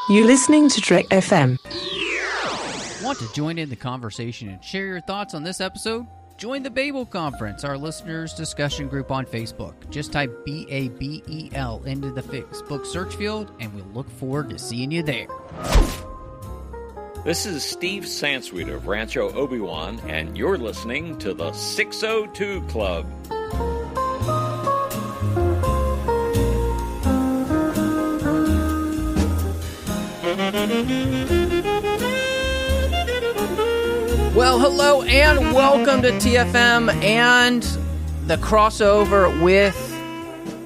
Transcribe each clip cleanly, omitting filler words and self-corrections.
You're listening to Trek FM. Want to join in the conversation and share your thoughts on this episode? Join the Babel Conference, our listeners' discussion group on Facebook. Just type BABEL into the Facebook search field, and we'll look forward to seeing you there. This is Steve Sansweet of Rancho Obi-Wan, and you're listening to the 602 Club. Well, hello and welcome to TFM and the crossover with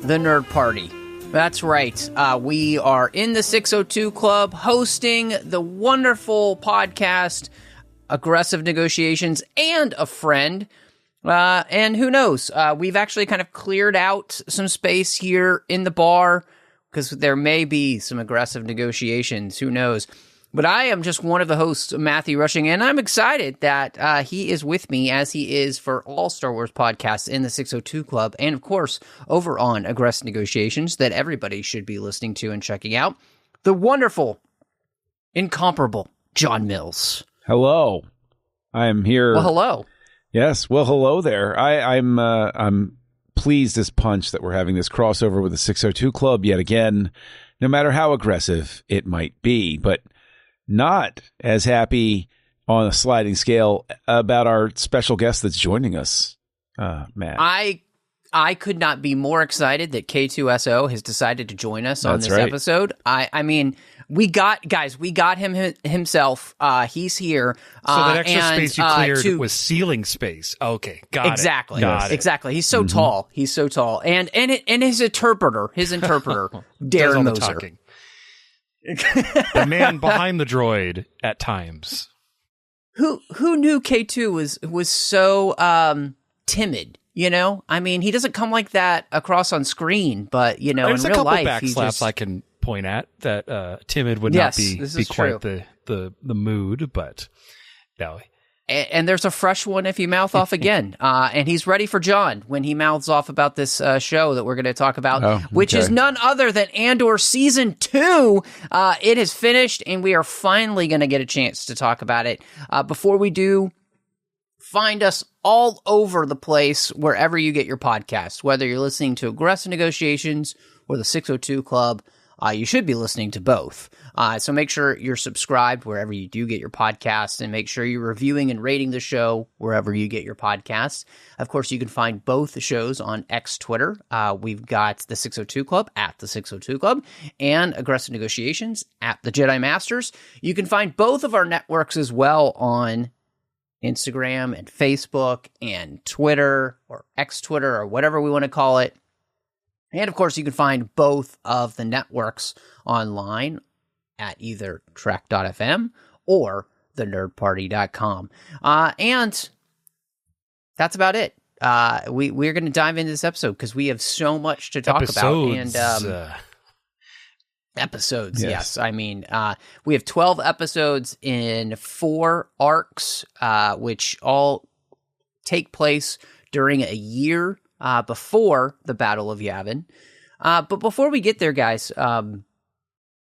the Nerd Party. That's right. We are in the 602 Club hosting the wonderful podcast, Aggressive Negotiations, and a friend. And who knows? We've actually kind of cleared out some space here in the bar because there may be some aggressive negotiations. Who knows? But I am just one of the hosts, Matthew Rushing, and I'm excited that he is with me as he is for all Star Wars podcasts in the 602 Club, and of course, over on Aggressive Negotiations that everybody should be listening to and checking out. The wonderful, incomparable John Mills. Hello. I am here. Well, hello. Yes. Well, hello there. I'm pleased as punch that we're having this crossover with the 602 Club yet again, no matter how aggressive it might be. But not as happy on a sliding scale about our special guest that's joining us, Matt. I could not be more excited that K2SO has decided to join us on this episode. I mean, we got him himself. He's here. So that extra space you cleared was ceiling space. Okay, got it. Exactly. He's so tall. He's so tall. And his interpreter, Darren Moser. The man behind the droid at times. Who knew K2 was so timid? You know, I mean, he doesn't come like that across on screen, but you know, there's in real life, there's a couple backslaps I can point at that timid would not be quite the mood, but no. And there's a fresh one if you mouth off again. And he's ready for John when he mouths off about this show that we're going to talk about, which is none other than Andor Season 2. It is finished, and we are finally going to get a chance to talk about it. Before we do, find us all over the place wherever you get your podcasts, whether you're listening to Aggressive Negotiations or the 602 Club. You should be listening to both. So make sure you're subscribed wherever you do get your podcasts, and make sure you're reviewing and rating the show wherever you get your podcasts. Of course, you can find both the shows on X Twitter. We've got the 602 Club at the 602 Club and Aggressive Negotiations at the Jedi Masters. You can find both of our networks as well on Instagram and Facebook and Twitter or X Twitter or whatever we want to call it. And, of course, you can find both of the networks online at either Trek.fm or thenerdparty.com. And that's about it. We're going to dive into this episode because we have so much to talk about. And episodes, yes. I mean, we have 12 episodes in 4 arcs, which all take place during a year before the Battle of Yavin. But before we get there, guys,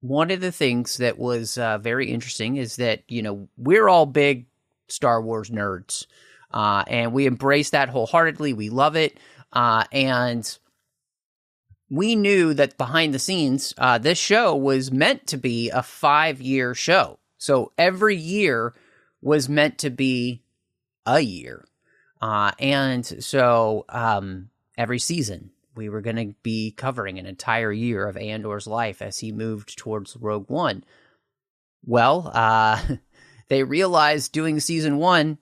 one of the things that was very interesting is that, you know, we're all big Star Wars nerds, and we embrace that wholeheartedly. We love it. And we knew that behind the scenes, this show was meant to be a 5-year show. So every year was meant to be a year. And so every season, we were going to be covering an entire year of Andor's life as he moved towards Rogue One. Well, they realized doing season 1,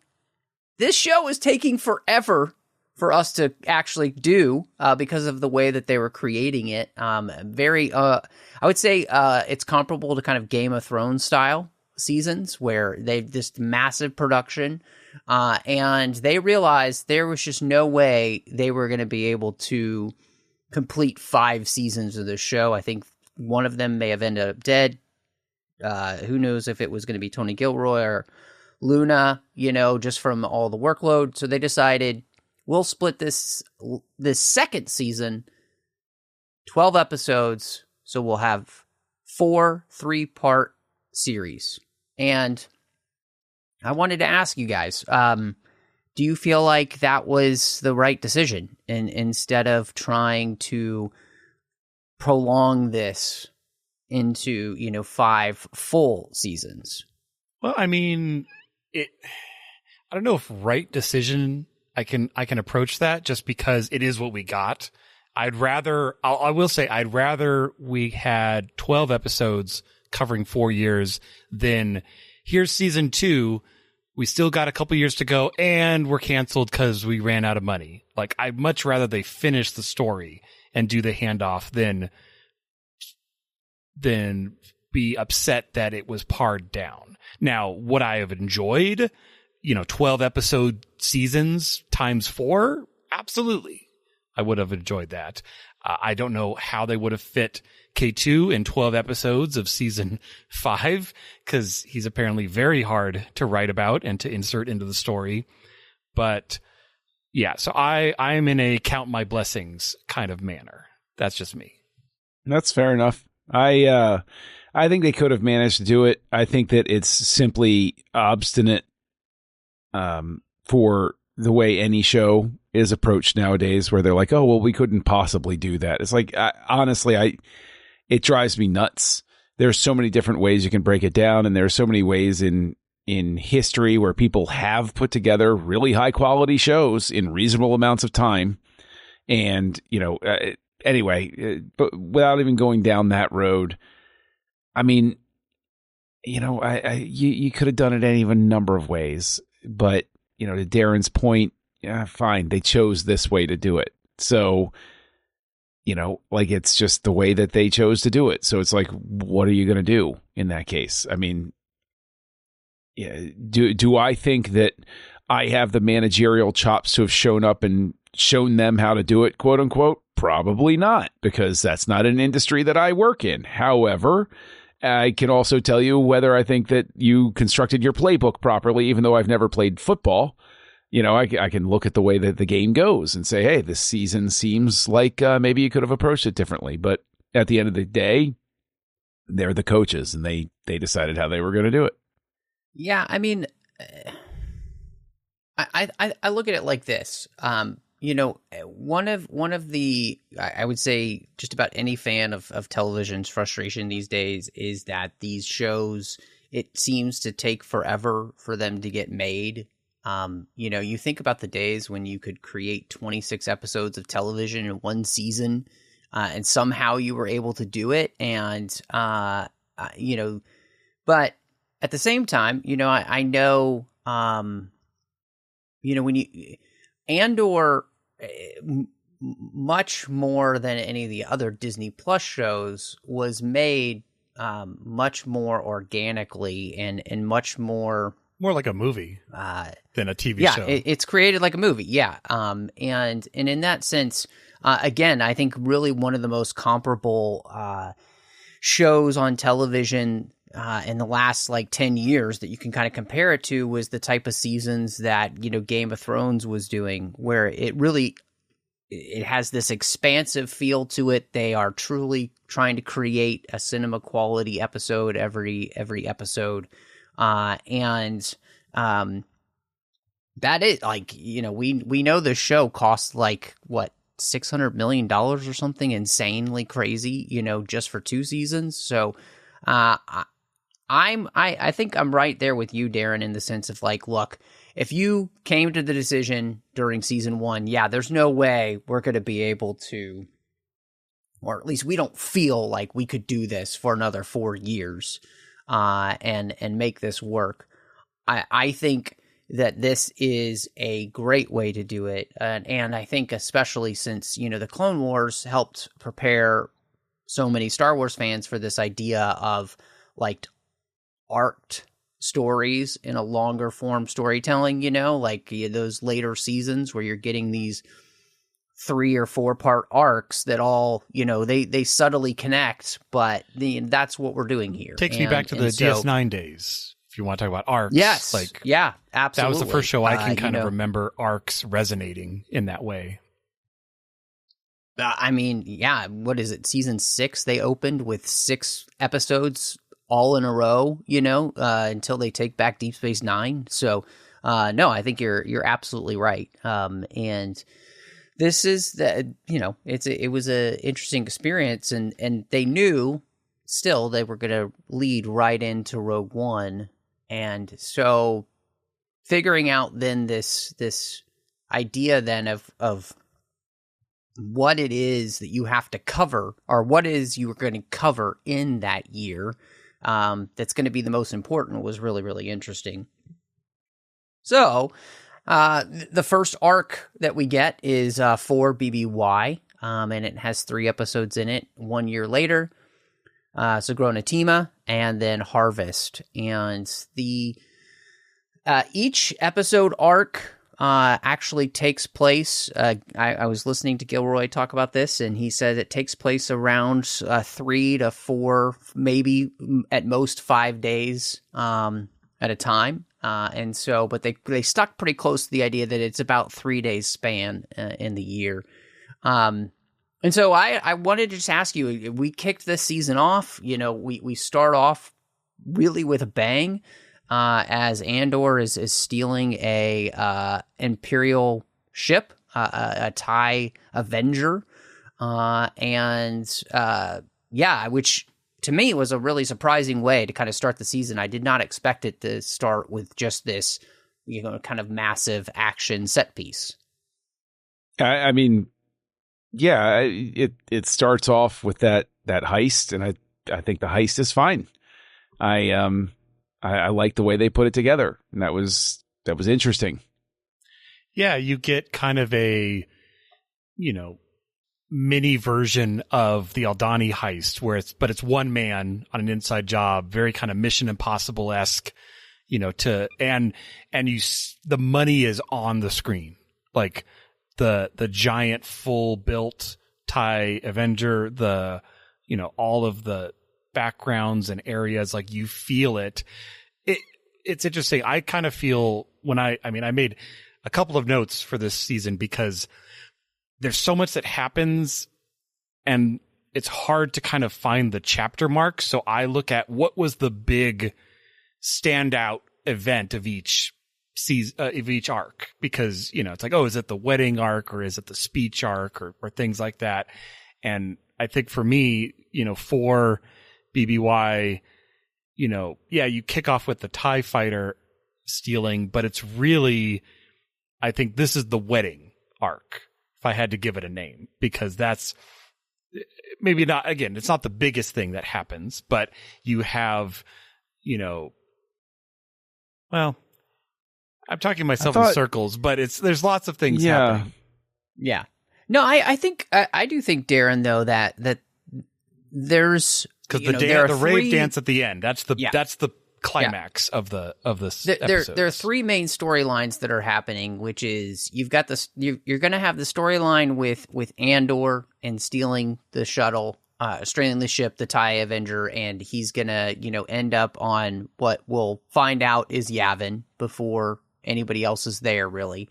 this show is taking forever for us to actually do because of the way that they were creating it. I would say it's comparable to kind of Game of Thrones style seasons where they've this massive production. And they realized there was just no way they were going to be able to complete 5 seasons of the show. I think one of them may have ended up dead. Who knows if it was going to be Tony Gilroy or Luna, you know, just from all the workload. So they decided, we'll split this second season, 12 episodes, so we'll have 4 3-part series. And I wanted to ask you guys, do you feel like that was the right decision instead of trying to prolong this into, 5 full seasons? Well, I mean, I don't know if right decision I can approach that just because it is what we got. I will say I'd rather we had 12 episodes covering 4 years than here's season 2. We still got a couple years to go and we're canceled because we ran out of money. Like, I'd much rather they finish the story and do the handoff than be upset that it was pared down. Now, would I have enjoyed, 12 episode seasons times 4? Absolutely. I would have enjoyed that. I don't know how they would have fit K2 in 12 episodes of season 5, because he's apparently very hard to write about and to insert into the story. But yeah, so I'm in a count my blessings kind of manner. That's just me. That's fair enough. I think they could have managed to do it. I think that it's simply obstinate for the way any show is approached nowadays, where they're like, oh, well, we couldn't possibly do that. It's like, honestly, it drives me nuts. There's so many different ways you can break it down, and there's so many ways in history where people have put together really high quality shows in reasonable amounts of time. And, anyway, but without even going down that road, I mean, you could have done it any of a number of ways, but, to Darren's point, yeah, fine. They chose this way to do it. So, it's just the way that they chose to do it. So it's like, what are you going to do in that case? I mean, yeah, do I think that I have the managerial chops to have shown up and shown them how to do it, quote unquote? Probably not, because that's not an industry that I work in. However, I can also tell you whether I think that you constructed your playbook properly, even though I've never played football. I can look at the way that the game goes and say, hey, this season seems like maybe you could have approached it differently. But at the end of the day, they're the coaches, and they decided how they were going to do it. Yeah, I mean, I look at it like this. One of the, I would say just about any fan of television's frustration these days is that these shows, it seems to take forever for them to get made. You think about the days when you could create 26 episodes of television in one season, and somehow you were able to do it. And, but at the same time, I know, when Andor, much more than any of the other Disney Plus shows, was made much more organically and much more like a movie than a TV show. Yeah, it's created like a movie. Yeah, and in that sense, again, I think really one of the most comparable shows on television in the last 10 years that you can kind of compare it to was the type of seasons that Game of Thrones was doing, where it has this expansive feel to it. They are truly trying to create a cinema quality episode every episode. And that is we know the show costs $600 million or something insanely crazy, just for 2 seasons. So, I think I'm right there with you, Darren, in the sense of look, if you came to the decision during season 1, yeah, there's no way we're going to be able to, or at least we don't feel like we could do this for another 4 years. And make this work. I think that this is a great way to do it, and I think especially since the Clone Wars helped prepare so many Star Wars fans for this idea of arced stories in a longer form storytelling. Those later seasons where you're getting these 3 or 4 part arcs that all, they subtly connect, but that's what we're doing here. Takes me back to the DS9 days, if you want to talk about arcs. Yes. Yeah, absolutely. That was the first show I can kind of remember arcs resonating in that way. I mean, yeah, what is it? Season 6, they opened with 6 episodes all in a row, until they take back Deep Space Nine. So, no, I think you're absolutely right. And this is it was a interesting experience, and they knew still they were going to lead right into Rogue One, and so figuring out then this idea then of what it is that you have to cover, or what is you are going to cover in that year, that's going to be the most important, was really, really interesting. So, the first arc that we get is for BBY, and it has 3 episodes in it. 1 year later, Sagrona Tima, and then Harvest. And the each episode arc actually takes place. I was listening to Gilroy talk about this, and he said it takes place around 3 to 4, maybe at most 5 days at a time. And so, but they stuck pretty close to the idea that it's about 3 days span in the year. And so I wanted to just ask you, we kicked this season off, we start off really with a bang, as Andor is stealing a Imperial ship, a TIE Avenger, which to me was a really surprising way to kind of start the season. I did not expect it to start with just this, kind of massive action set piece. I mean, yeah, it starts off with that heist, and I think the heist is fine. I like the way they put it together, and that was interesting. Yeah, you get kind of a, mini version of the Aldhani heist, but it's one man on an inside job, very kind of Mission Impossible-esque, and the money is on the screen, like the giant full built TIE Avenger, all of the backgrounds and areas, like you feel it. It's interesting. I kind of feel when I made a couple of notes for this season because there's so much that happens and it's hard to kind of find the chapter marks. So I look at what was the big standout event of each season, of each arc, because, it's like, oh, is it the wedding arc or is it the speech arc or things like that? And I think for me, for BBY, you kick off with the TIE fighter stealing, but it's really, I think this is the wedding arc, if I had to give it a name, because that's maybe not, again, it's not the biggest thing that happens, but you have, well, I'm talking myself in circles, but there's lots of things happening. Yeah. No, I think, I do think, Darren, though, that there's, because the rave dance at the end, that's the climax of this episode. There are 3 main storylines that are happening, which is you've got this. You're going to have the storyline with Andor and stealing the shuttle, stealing the ship, the TIE Avenger, and he's going to end up on what we'll find out is Yavin before anybody else is there. Really,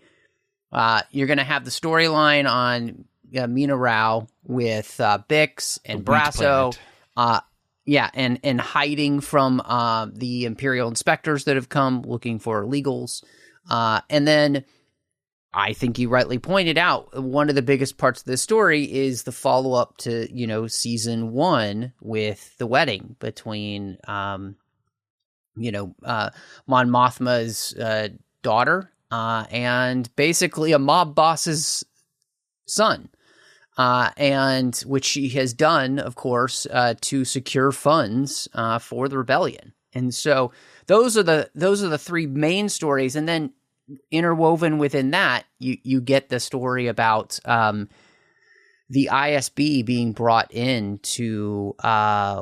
you're going to have the storyline on Mina Rao with Bix and Brasso. And hiding from the Imperial inspectors that have come looking for illegals. And then I think you rightly pointed out, one of the biggest parts of this story is the follow-up to, season 1 with the wedding between, Mon Mothma's daughter and basically a mob boss's son. And which she has done, of course, to secure funds for the rebellion. And so those are the 3 main stories, and then interwoven within that, you get the story about the ISB being brought in to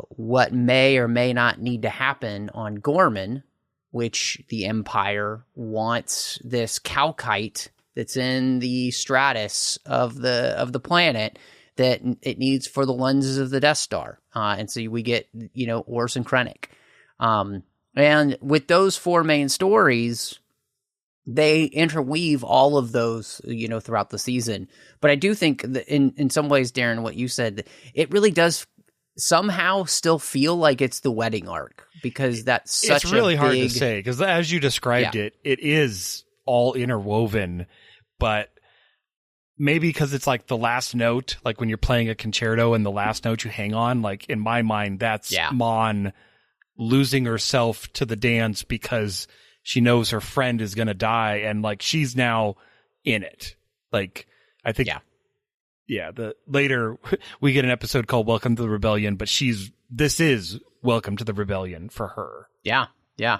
what may or may not need to happen on Gorman, which the Empire wants this calcite that's in the stratus of the planet that it needs for the lenses of the Death Star. And so we get, Orson Krennic. And with those 4 main stories, they interweave all of those, throughout the season. But I do think that in some ways, Darren, what you said, it really does somehow still feel like it's the wedding arc, because that's such it's really a hard big... to say, because as you described it is all interwoven, but maybe because it's like the last note, like when you're playing a concerto and the last note you hang on, like in my mind, that's Mon losing herself to the dance because she knows her friend is going to die, and like she's now in it. Like, I think, later we get an episode called Welcome to the Rebellion, but this is Welcome to the Rebellion for her. Yeah, yeah.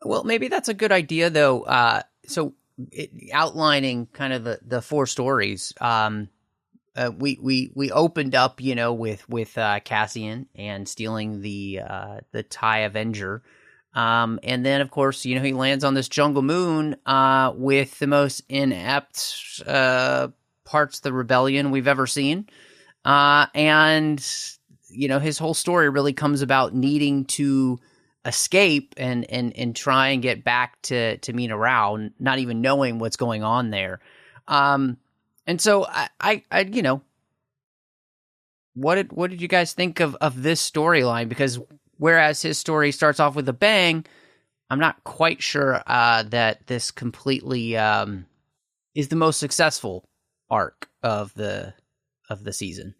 Well, maybe that's a good idea, though. Outlining kind of the four stories. We opened up, with Cassian and stealing the TIE Avenger. And then, of course, he lands on this jungle moon with the most inept parts of the rebellion we've ever seen. And, his whole story really comes about needing to escape and try and get back to Mina Rao, not even knowing what's going on there. And so I what did you guys think of this storyline? Because whereas his story starts off with a bang, I'm not quite sure that this completely is the most successful arc of the season.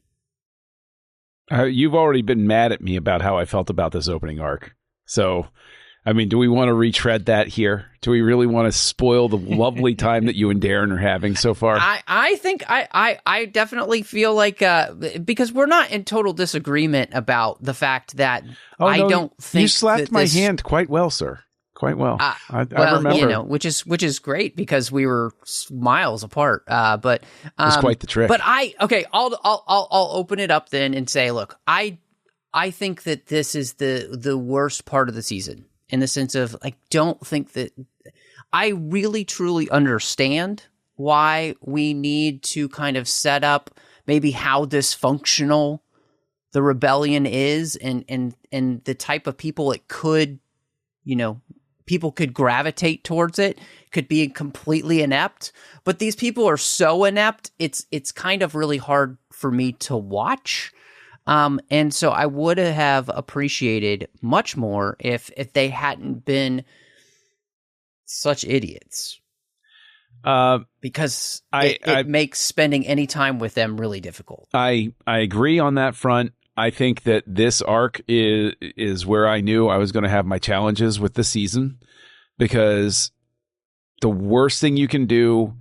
You've already been mad at me about how I felt about this opening arc. So, I mean, do we want to retread that here? Do we really want to spoil the lovely time that you and Darren are having so far? I think I definitely feel like, because we're not in total disagreement about the fact that don't think you slapped my hand quite well, sir. Quite well. I remember. Which is great because we were miles apart. But it was quite the trick. But I'll open it up then and say, look, I think that this is the worst part of the season, in the sense of, I don't think that I really truly understand why we need to kind of set up maybe how dysfunctional the rebellion is and the type of people it could, people could gravitate towards it, could be completely inept. But these people are so inept, it's kind of really hard for me to watch. And so I would have appreciated much more if they hadn't been such idiots. Because it makes spending any time with them really difficult. I agree on that front. I think that this arc is where I knew I was going to have my challenges with the season, because the worst thing you can do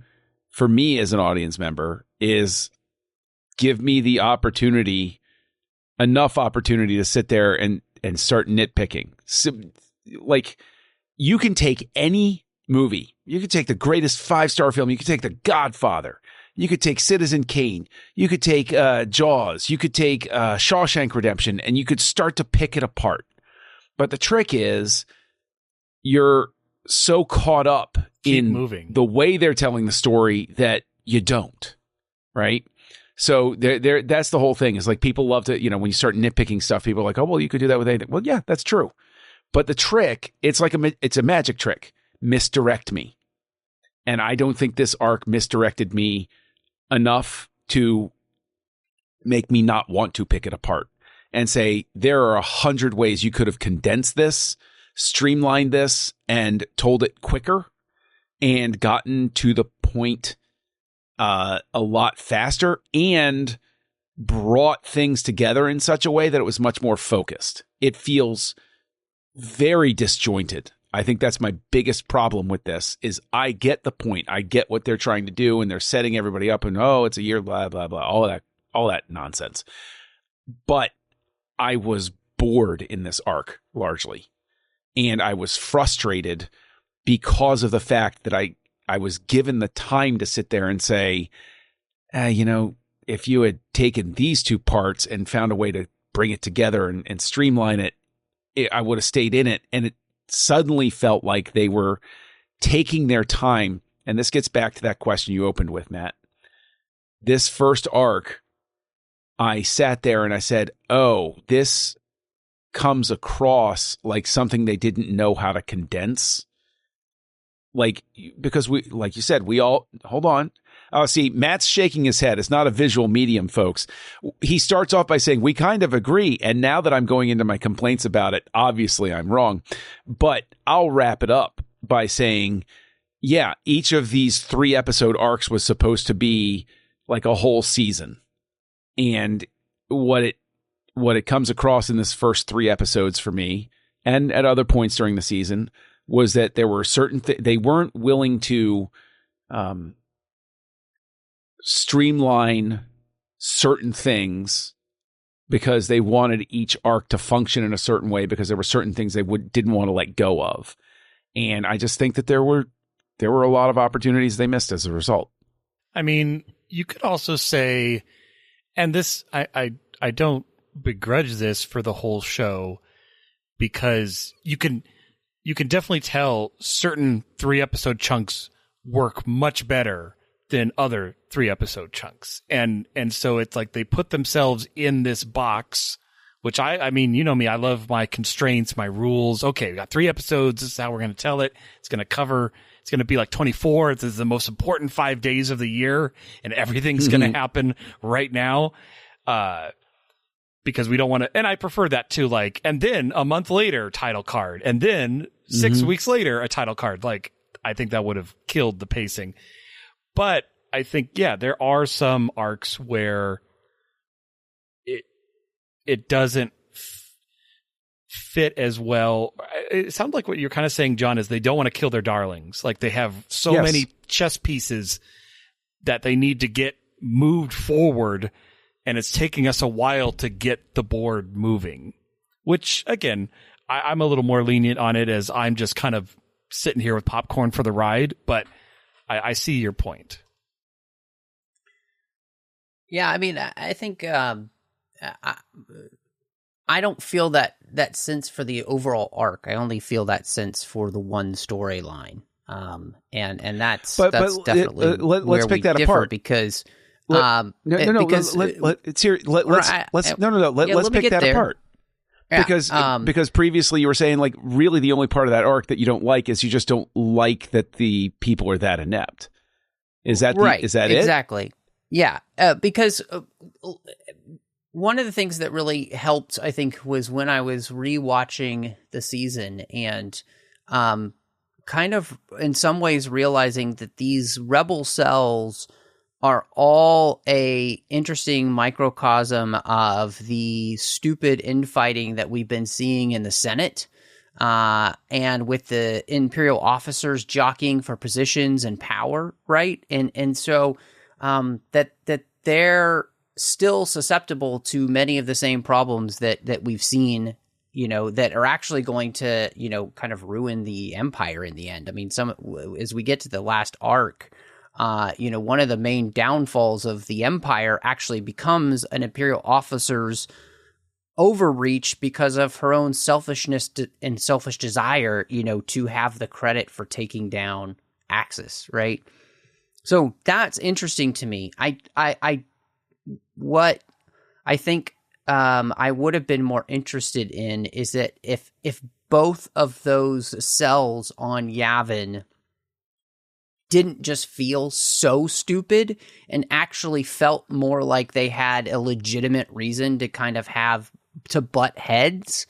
for me as an audience member is give me the enough opportunity to sit there and start nitpicking. So, like, you can take any movie. You could take the greatest 5-star film. You could take The Godfather. You could take Citizen Kane. You could take Jaws. You could take Shawshank Redemption, and you could start to pick it apart. But the trick is you're so caught up in the way they're telling the story that you don't, right? So that's the whole thing. Is like, people love to, when you start nitpicking stuff, people are like, oh, well, you could do that with anything. Well, yeah, that's true. But the trick, it's a magic trick. Misdirect me. And I don't think this arc misdirected me enough to make me not want to pick it apart and say, there are 100 ways you could have condensed this, streamlined this, and told it quicker and gotten to the point a lot faster, and brought things together in such a way that it was much more focused. It feels very disjointed. I think that's my biggest problem with this, is I get the point. I get what they're trying to do, and they're setting everybody up, and it's a year, blah, blah, blah, all that nonsense. But I was bored in this arc largely, and I was frustrated because of the fact that I was given the time to sit there and say, if you had taken these two parts and found a way to bring it together and streamline it, I would have stayed in it. And it suddenly felt like they were taking their time. And this gets back to that question you opened with, Matt. This first arc, I sat there and I said, oh, this comes across like something they didn't know how to condense. because we, like you said, we all, hold on. Oh, see, Matt's shaking his head. It's not a visual medium, folks. He starts off by saying, we kind of agree. And now that I'm going into my complaints about it, obviously I'm wrong. But I'll wrap it up by saying, yeah, each of these 3 episode arcs was supposed to be like a whole season. And what it comes across in this first 3 episodes for me, and at other points during the season, was that there were certain they weren't willing to streamline certain things because they wanted each arc to function in a certain way, because there were certain things they didn't want to let go of. And I just think that there were a lot of opportunities they missed as a result. I mean, you could also say, and this, I don't begrudge this for the whole show, because you can definitely tell certain 3 episode chunks work much better than other 3 episode chunks. And so it's like they put themselves in this box, which I mean, you know me, I love my constraints, my rules. Okay, we got 3 episodes. This is how we're going to tell it. It's going to be like 24. This is the most important 5 days of the year, and everything's going to happen right now. Because we don't want to, and I prefer that too, like, and then a month later, title card, and then 6 weeks later, a title card. Like, I think that would have killed the pacing. But I think, yeah, there are some arcs where it doesn't fit as well. It sounds like what you're kind of saying, John, is they don't want to kill their darlings. Like, they have so many chess pieces that they need to get moved forward, and it's taking us a while to get the board moving, which, again, I'm a little more lenient on it, as I'm just kind of sitting here with popcorn for the ride, but I see your point. Yeah, I mean, I think I don't feel that sense for the overall arc. I only feel that sense for the one storyline, and that's definitely let's pick that apart, because let's pick that apart. Yeah, because previously you were saying, like, really the only part of that arc that you don't like is you just don't like that the people are that inept. Is that right? Is that exactly? Yeah, because one of the things that really helped, I think, was when I was rewatching the season and kind of in some ways realizing that these rebel cells are all a interesting microcosm of the stupid infighting that we've been seeing in the Senate, and with the Imperial officers jockeying for positions and power, right? And so that they're still susceptible to many of the same problems that we've seen, that are actually going to, kind of ruin the Empire in the end. I mean, as we get to the last arc, one of the main downfalls of the Empire actually becomes an Imperial officer's overreach because of her own selfishness and selfish desire, to have the credit for taking down Axis, right? So that's interesting to me. What I think I would have been more interested in is that if both of those cells on Yavin didn't just feel so stupid and actually felt more like they had a legitimate reason to kind of have to butt heads,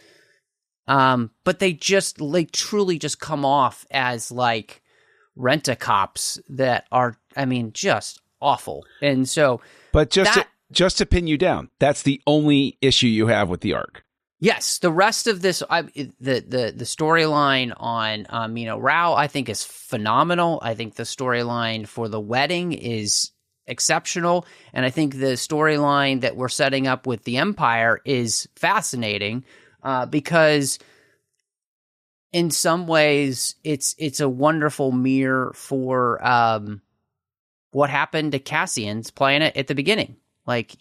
but they truly just come off as like rent-a-cops that are, I mean, just awful. And so, but just to pin you down, that's the only issue you have with the arc. Yes, the rest of this, the storyline on Mino Rao, I think, is phenomenal. I think the storyline for the wedding is exceptional, and I think the storyline that we're setting up with the Empire is fascinating, because in some ways it's a wonderful mirror for what happened to Cassian's planet at the beginning. Like,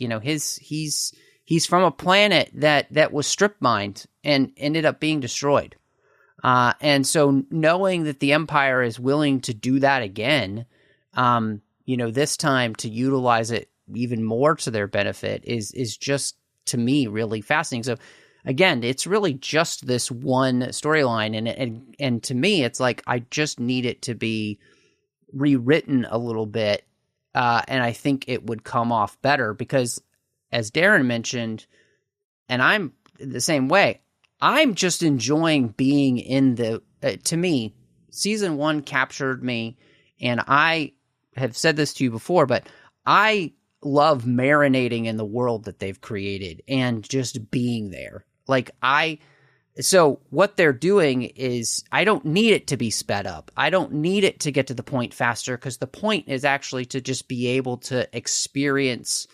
he's from a planet that was strip mined and ended up being destroyed. And so knowing that the Empire is willing to do that again, this time to utilize it even more to their benefit is just, to me, really fascinating. So again, it's really just this one storyline, and to me, it's like I just need it to be rewritten a little bit, and I think it would come off better because, as Darren mentioned, and I'm the same way, I'm just enjoying being in the. To me, season 1 captured me, and I have said this to you before, but I love marinating in the world that they've created and just being there. So what they're doing is I don't need it to be sped up. I don't need it to get to the point faster because the point is actually to just be able to experience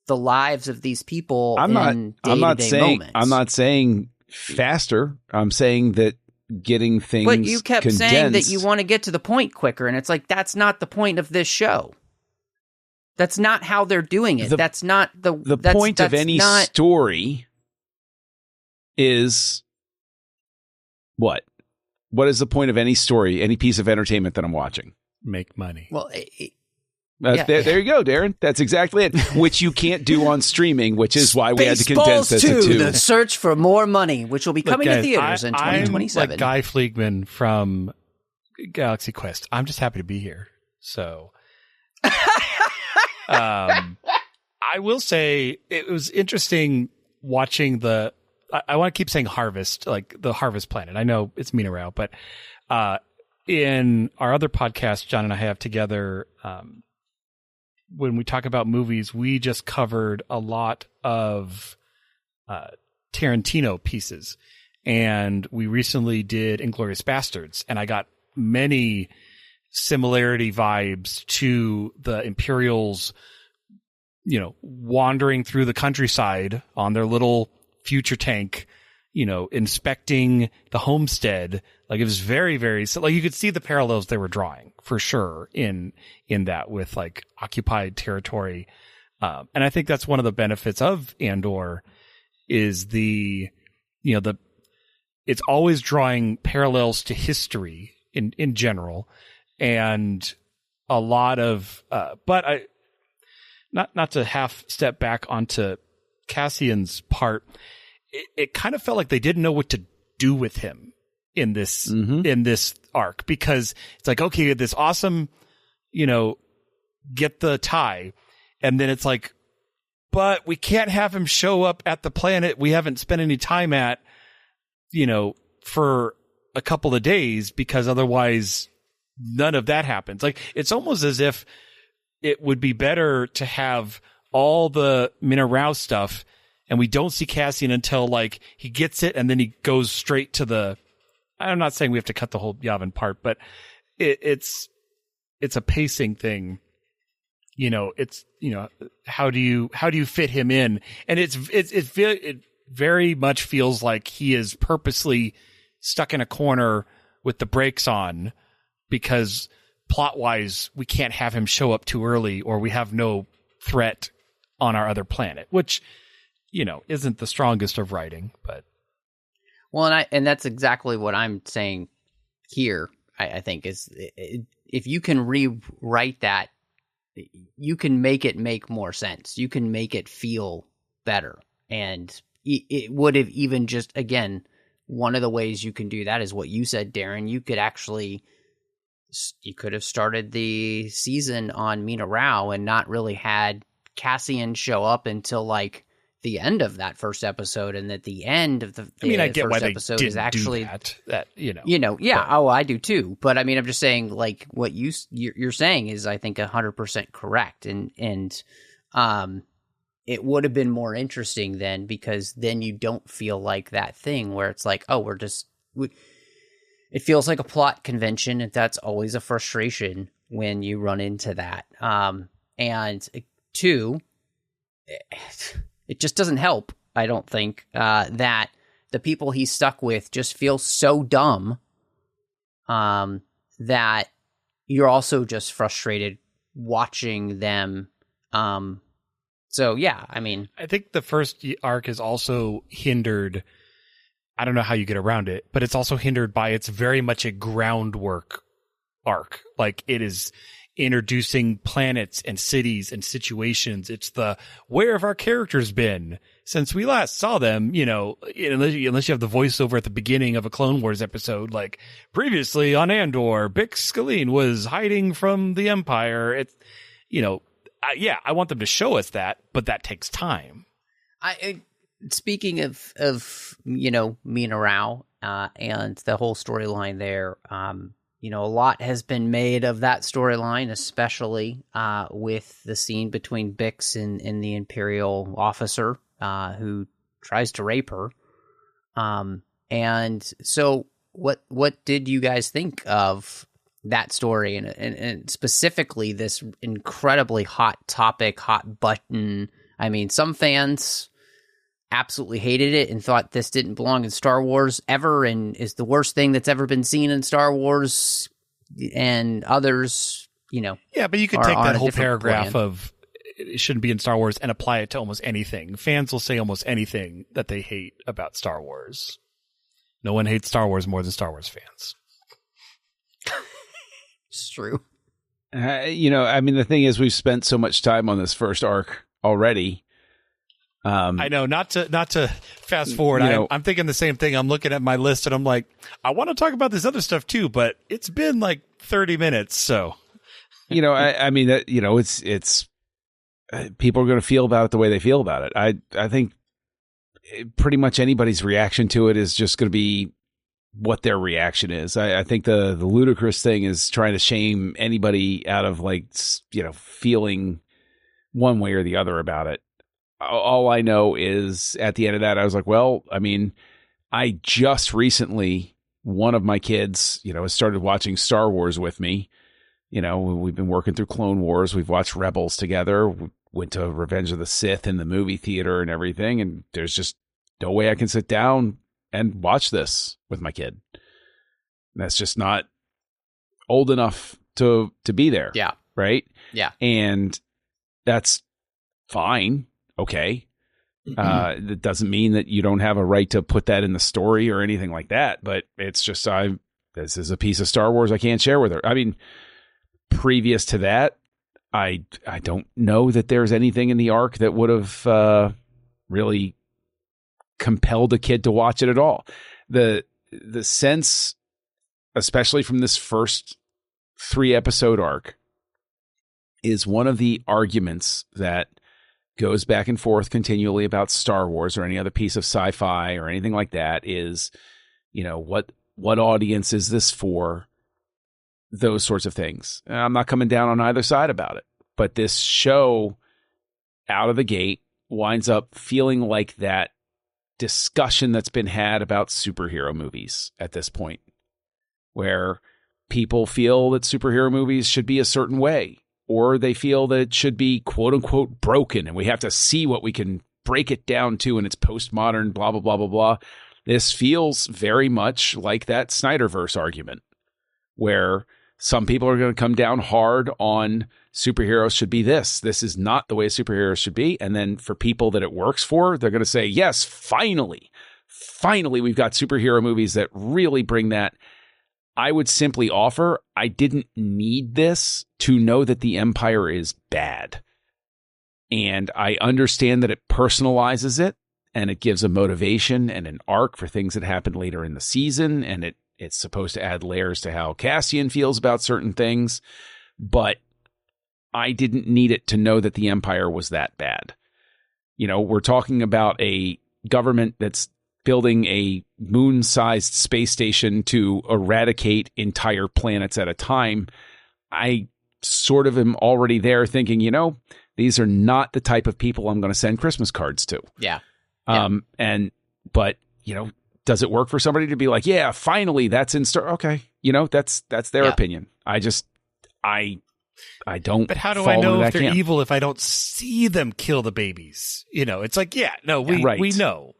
the lives of these people in day-to-day moments. I'm not saying faster. I'm saying that getting things But you kept condensed. saying that you want to get to the point quicker, and it's like, that's not the point of this show. That's not how they're doing it. That's not the point of any story is what? What is the point of any story, any piece of entertainment that I'm watching? Make money. Well, there you go, Darren. That's exactly it. Which you can't do on streaming, which is why we had to condense this to 2. The search for more money, which will be coming to theaters in 2027. I'm like Guy Fleegman from Galaxy Quest. I'm just happy to be here. So, I will say it was interesting watching I want to keep saying Harvest, like the Harvest Planet. I know it's Mina Rao, but in our other podcast, John and I have together, when we talk about movies, we just covered a lot of Tarantino pieces. And we recently did Inglourious Bastards, and I got many similarity vibes to the Imperials, wandering through the countryside on their little future tank, inspecting the homestead. Like, it was very, very, like, you could see the parallels they were drawing for sure in that with like occupied territory. And I think that's one of the benefits of Andor is it's always drawing parallels to history in general. And a lot of, but not to half step back onto Cassian's part, it kind of felt like they didn't know what to do with him in this arc, because it's like, okay, this awesome, get the tie, and then it's like, but we can't have him show up at the planet we haven't spent any time at, for a couple of days, because otherwise none of that happens. Like, it's almost as if it would be better to have all the Mina Rao stuff, and we don't see Cassian until like he gets it, and then he goes straight to the. I'm not saying we have to cut the whole Yavin part, but it's a pacing thing. It's how do you fit him in, and it very much feels like he is purposely stuck in a corner with the brakes on, because plot wise we can't have him show up too early, or we have no threat on our other planet, which isn't the strongest of writing. But and that's exactly what I'm saying here. I think is if you can rewrite that, you can make it make more sense. You can make it feel better, and it would have even just, again, one of the ways you can do that is what you said, Darren. You could have started the season on Mina Rao and not really had Cassian show up until like the end of that first episode, and at the end of I get first why they episode didn't is actually do that. Yeah. Oh, I do too. But I mean, I'm just saying, like, what you're saying is, I think, 100% correct, and it would have been more interesting then, because then you don't feel like that thing where it's like, oh, it feels like a plot convention, and that's always a frustration when you run into that. And two, it just doesn't help, I don't think, that the people he's stuck with just feel so dumb that you're also just frustrated watching them. So, yeah, I mean, I think the first arc is also hindered. I don't know how you get around it, but it's also hindered by it's very much a groundwork arc. Like, it is introducing planets and cities and situations. It's the where have our characters been since we last saw them, unless you have the voiceover at the beginning of a Clone Wars episode, like previously on Andor, Bix Scalene was hiding from the Empire. It's, I want them to show us that, but that takes time. Speaking of Mina Rao and the whole storyline there, a lot has been made of that storyline, especially with the scene between Bix and the Imperial officer who tries to rape her. And so what did you guys think of that story and specifically this incredibly hot topic, hot button? I mean, some fans absolutely hated it and thought this didn't belong in Star Wars ever and is the worst thing that's ever been seen in Star Wars, and others, Yeah, but you could take that whole paragraph of it shouldn't be in Star Wars and apply it to almost anything. Fans will say almost anything that they hate about Star Wars. No one hates Star Wars more than Star Wars fans. It's true. The thing is, we've spent so much time on this first arc already. I know, not to fast forward. I'm thinking the same thing. I'm looking at my list and I'm like, I want to talk about this other stuff too, but it's been like 30 minutes. So, it's people are going to feel about it the way they feel about it. I think pretty much anybody's reaction to it is just going to be what their reaction is. I think the ludicrous thing is trying to shame anybody out of feeling one way or the other about it. All I know is at the end of that, I was like, well, I just recently, one of my kids, has started watching Star Wars with me. We've been working through Clone Wars. We've watched Rebels together. We went to Revenge of the Sith in the movie theater and everything. And there's just no way I can sit down and watch this with my kid. That's just not old enough to be there. Yeah. Right? Yeah. And that's fine. Okay. That doesn't mean that you don't have a right to put that in the story or anything like that. But it's just, this is a piece of Star Wars I can't share with her. Previous to that, I don't know that there's anything in the arc that would have really compelled a kid to watch it at all. The sense, especially from this first 3-episode arc, is one of the arguments that goes back and forth continually about Star Wars or any other piece of sci-fi or anything like that is, what audience is this for? Those sorts of things. I'm not coming down on either side about it, but this show out of the gate winds up feeling like that discussion that's been had about superhero movies at this point, where people feel that superhero movies should be a certain way, or they feel that it should be quote unquote broken and we have to see what we can break it down to and it's postmodern, blah, blah, blah, blah, blah. This feels very much like that Snyderverse argument where some people are going to come down hard on superheroes should be this. This is not the way superheroes should be. And then for people that it works for, they're going to say, yes, finally, we've got superhero movies that really bring that. I would simply offer, I didn't need this to know that the Empire is bad. And I understand that it personalizes it and it gives a motivation and an arc for things that happen later in the season. And it's supposed to add layers to how Cassian feels about certain things. But I didn't need it to know that the Empire was that bad. We're talking about a government that's building a moon-sized space station to eradicate entire planets at a time. I sort of am already there thinking, these are not the type of people I'm going to send Christmas cards to. Yeah. But does it work for somebody to be like, yeah, finally that's in Star? Okay. That's their opinion. I don't. But how do I know if they're evil if I don't see them kill the babies? It's like, we know.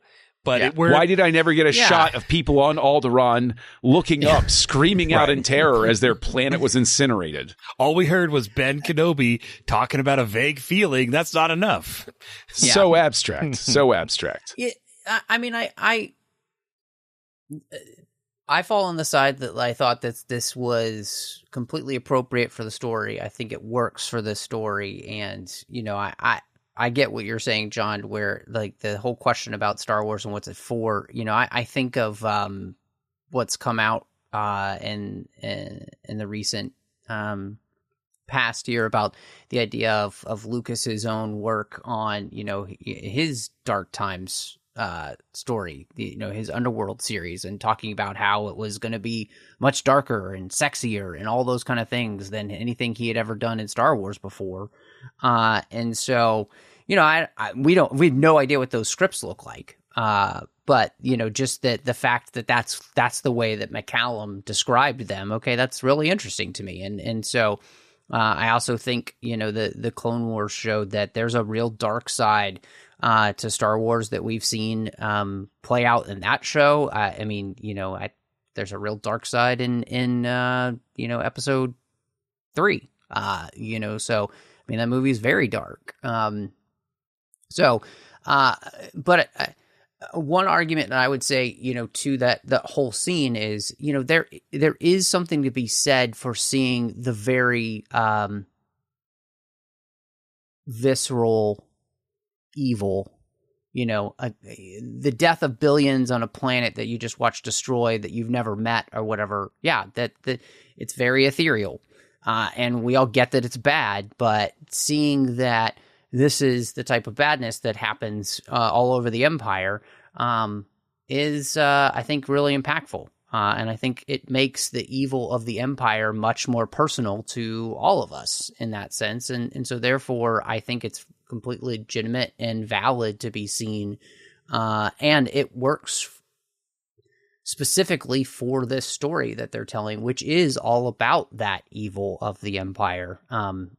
But why did I never get a shot of people on Alderaan looking up, screaming out in terror as their planet was incinerated? All we heard was Ben Kenobi talking about a vague feeling. That's not enough. So abstract. So abstract. Yeah, I fall on the side that I thought that this was completely appropriate for the story. I think it works for the story, and I get what you're saying, John. Where like the whole question about Star Wars and what's it for, I think of what's come out in the recent past year about the idea of Lucas's own work on his Dark Times story, his Underworld series, and talking about how it was going to be much darker and sexier and all those kind of things than anything he had ever done in Star Wars before. And so, we have no idea what those scripts look like. But just the fact that that's the way that McCallum described them. Okay, that's really interesting to me. And so I also think the Clone Wars showed that there's a real dark side to Star Wars that we've seen play out in that show. There's a real dark side in Episode 3. So that movie is very dark. But one argument that I would say, to that whole scene is, there is something to be said for seeing the very visceral evil, the death of billions on a planet that you just watch destroy that you've never met or whatever. Yeah, that it's very ethereal, and we all get that it's bad, but seeing that this is the type of badness that happens all over the Empire is, I think, really impactful. And I think it makes the evil of the Empire much more personal to all of us in that sense. And so therefore, I think it's completely legitimate and valid to be seen. And it works specifically for this story that they're telling, which is all about that evil of the Empire,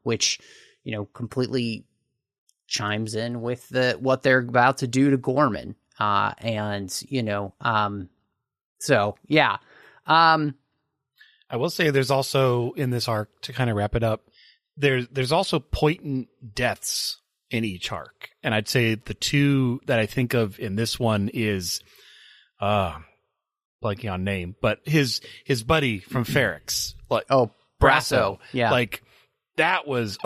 which, completely chimes in with what they're about to do to Gorman. So yeah. I will say there's also in this arc, to kind of wrap it up, there's also poignant deaths in each arc. And I'd say the two that I think of in this one is blanking on name, but his buddy from Ferrix. Like Brasso. Yeah. Like that was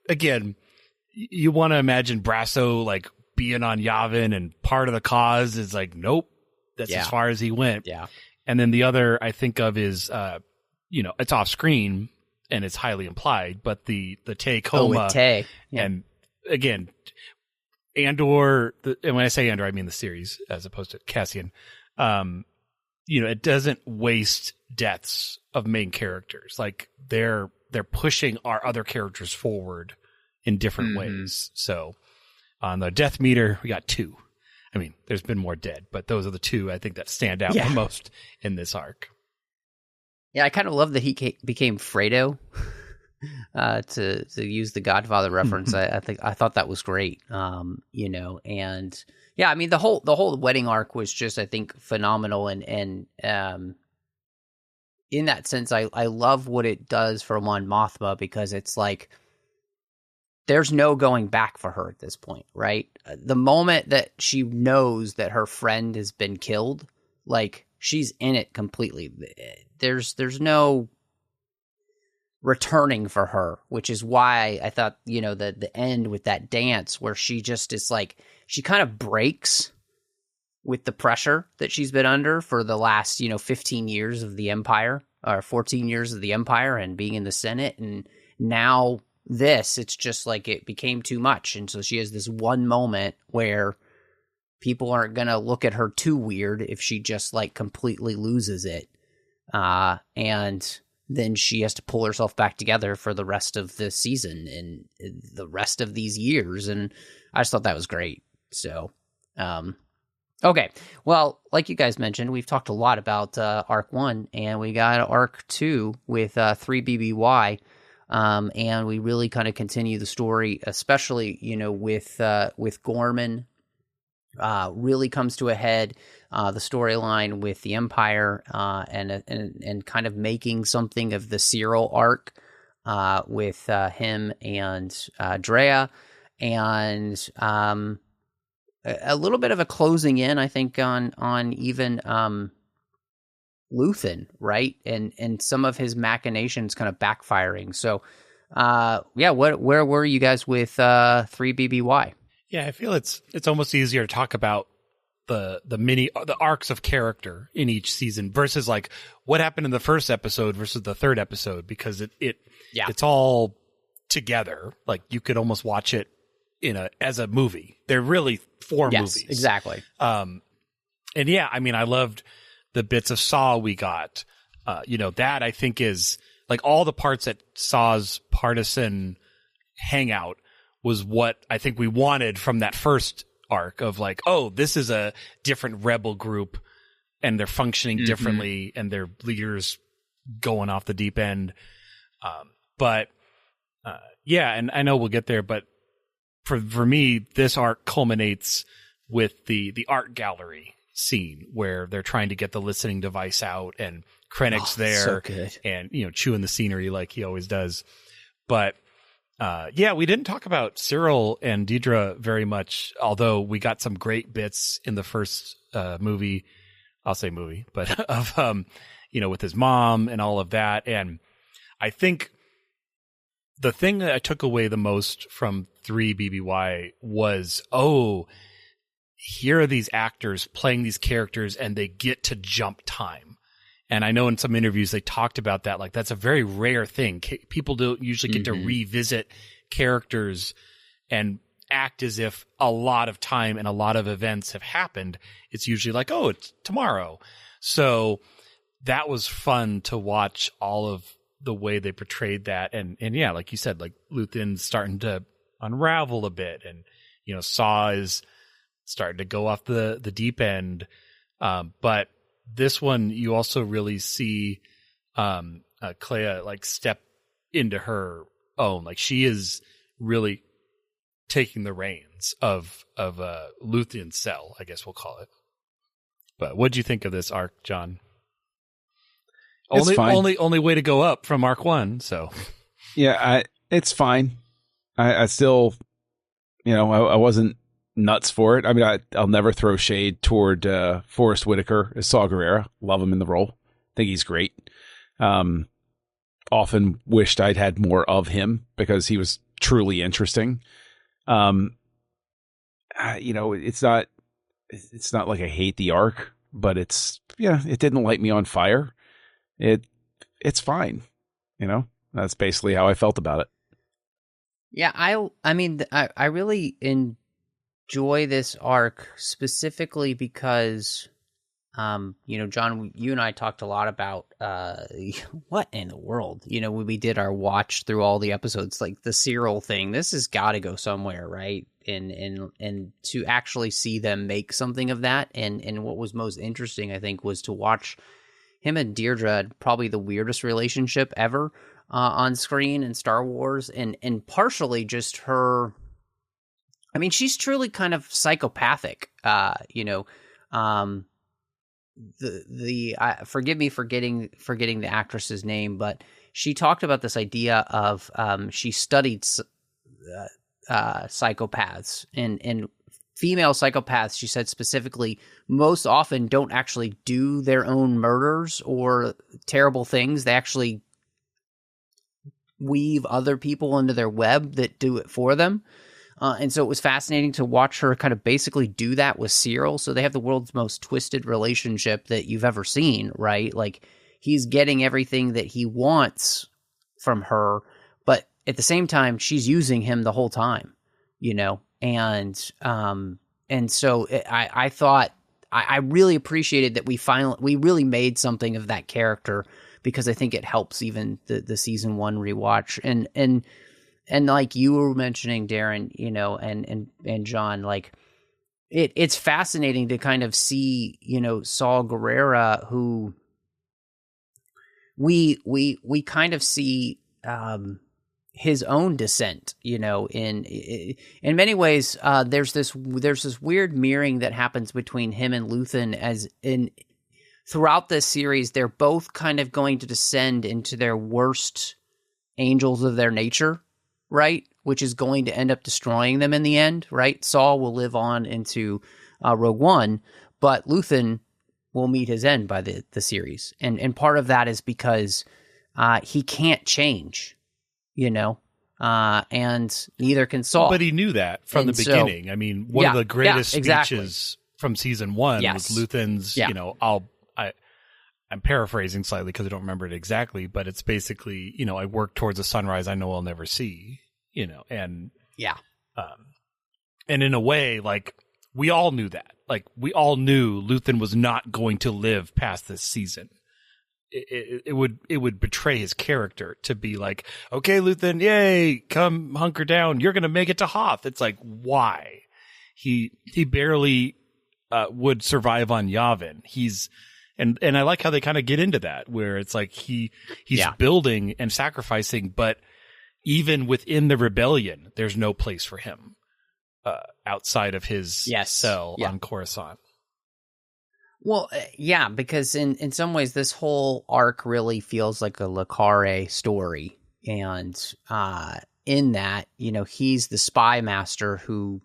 again, you want to imagine Brasso like being on Yavin, and part of the cause is like, nope, that's as far as he went. Yeah. And then the other I think of is, it's off screen and it's highly implied, but the Tay coma. Tay. Yeah. And again, Andor, and when I say Andor, I mean the series as opposed to Cassian. It doesn't waste deaths of main characters. Like they're pushing our other characters forward in different ways. So on the death meter, we got 2. I mean, there's been more dead, but those are the 2 I think that stand out the most in this arc. Yeah, I kind of love that he became Fredo. To use the Godfather reference, I thought that was great. And yeah, I mean the whole wedding arc was just, I think, phenomenal, and in that sense, I love what it does for Mon Mothma, because it's like, there's no going back for her at this point, right? The moment that she knows that her friend has been killed, like, she's in it completely. There's no returning for her, which is why I thought, the end with that dance where she just is like, she kind of breaks with the pressure that she's been under for the last, 15 years of the Empire, or 14 years of the Empire, and being in the Senate, and now it's just like it became too much. And so she has this one moment where people aren't going to look at her too weird if she just like completely loses it. And then she has to pull herself back together for the rest of the season and the rest of these years. And I just thought that was great. So, okay. Well, like you guys mentioned, we've talked a lot about Arc 1, and we got Arc 2 with 3BBY. And we really kind of continue the story, especially, with Gorman, really comes to a head, the storyline with the Empire, and kind of making something of the Cyril arc, with him and Drea, and a little bit of a closing in, I think, on even Luthen, right? And some of his machinations kind of backfiring. So, where were you guys with 3BBY? Yeah, I feel it's almost easier to talk about the arcs of character in each season versus like what happened in the first episode versus the third episode, because it's all together. Like you could almost watch it as a movie. They're really four movies. Exactly. And yeah, I mean, I loved the bits of Saw we got. That I think is like all the parts at Saw's partisan hangout was what I think we wanted from that first arc of like, oh, this is a different rebel group and they're functioning differently and their leaders going off the deep end. And I know we'll get there, but for me, this arc culminates with the art gallery scene where they're trying to get the listening device out and Krennic's there so good. And, chewing the scenery like he always does. But we didn't talk about Cyril and Deidre very much, although we got some great bits in the first movie. I'll say movie, but of with his mom and all of that. And I think the thing that I took away the most from 3BBY was, here are these actors playing these characters and they get to jump time. And I know in some interviews they talked about that. Like that's a very rare thing. People don't usually get to revisit characters and act as if a lot of time and a lot of events have happened. It's usually like, oh, it's tomorrow. So that was fun to watch all of the way they portrayed that. And yeah, like you said, like Luthen's starting to unravel a bit and, Saw is starting to go off the deep end. But this one, you also really see Clea like step into her own. Like she is really taking the reins of Luthen's cell, I guess we'll call it. But what do you think of this arc, John? It's fine. Only way to go up from arc 1. So yeah, it's fine. I still, I wasn't nuts for it. I mean, I'll never throw shade toward Forrest Whitaker as Saw Gerrera. Love him in the role. Think he's great. Often wished I'd had more of him because he was truly interesting. It's not like I hate the arc, but it didn't light me on fire. It's fine. That's basically how I felt about it. Yeah, I really enjoy this arc specifically because, John, you and I talked a lot about what in the world, when we did our watch through all the episodes, like the Cyril thing. This has got to go somewhere, right? And to actually see them make something of that, and what was most interesting, I think, was to watch him and Deirdre had probably the weirdest relationship ever on screen in Star Wars, and partially just her. I mean, she's truly kind of psychopathic. Forgive me for forgetting the actress's name, but she talked about this idea of she studied psychopaths and female psychopaths. She said specifically, most often don't actually do their own murders or terrible things. They actually weave other people into their web that do it for them. And so it was fascinating to watch her kind of basically do that with Cyril. So they have the world's most twisted relationship that you've ever seen, right? Like he's getting everything that he wants from her, but at the same time, she's using him the whole time, and so I thought I really appreciated that we really made something of that character, because I think it helps even the season 1 rewatch. And like you were mentioning, Darren, and John, like it's fascinating to kind of see, Saw Gerrera, who we kind of see his own descent, in many ways. There's this weird mirroring that happens between him and Luthen, as in throughout this series, they're both kind of going to descend into their worst angels of their nature, right? Which is going to end up destroying them in the end, right? Saul will live on into Rogue One, but Luthen will meet his end by the series. And part of that is because he can't change, and neither can Saul. But he knew that from the beginning. I mean, one of the greatest speeches from season 1 was Luthen's, I'm paraphrasing slightly because I don't remember it exactly, but it's basically, I work towards a sunrise I know I'll never see, and and in a way, like, we all knew that. Like, we all knew Luthen was not going to live past this season. It would betray his character to be like, okay, Luthen, yay, come hunker down. You're going to make it to Hoth. It's like, why? He barely would survive on Yavin. And I like how they kind of get into that, where it's like he's building and sacrificing, but even within the rebellion, there's no place for him outside of his cell on Coruscant. Well, because in some ways, this whole arc really feels like a Le Carre story. And in that, he's the spy master who,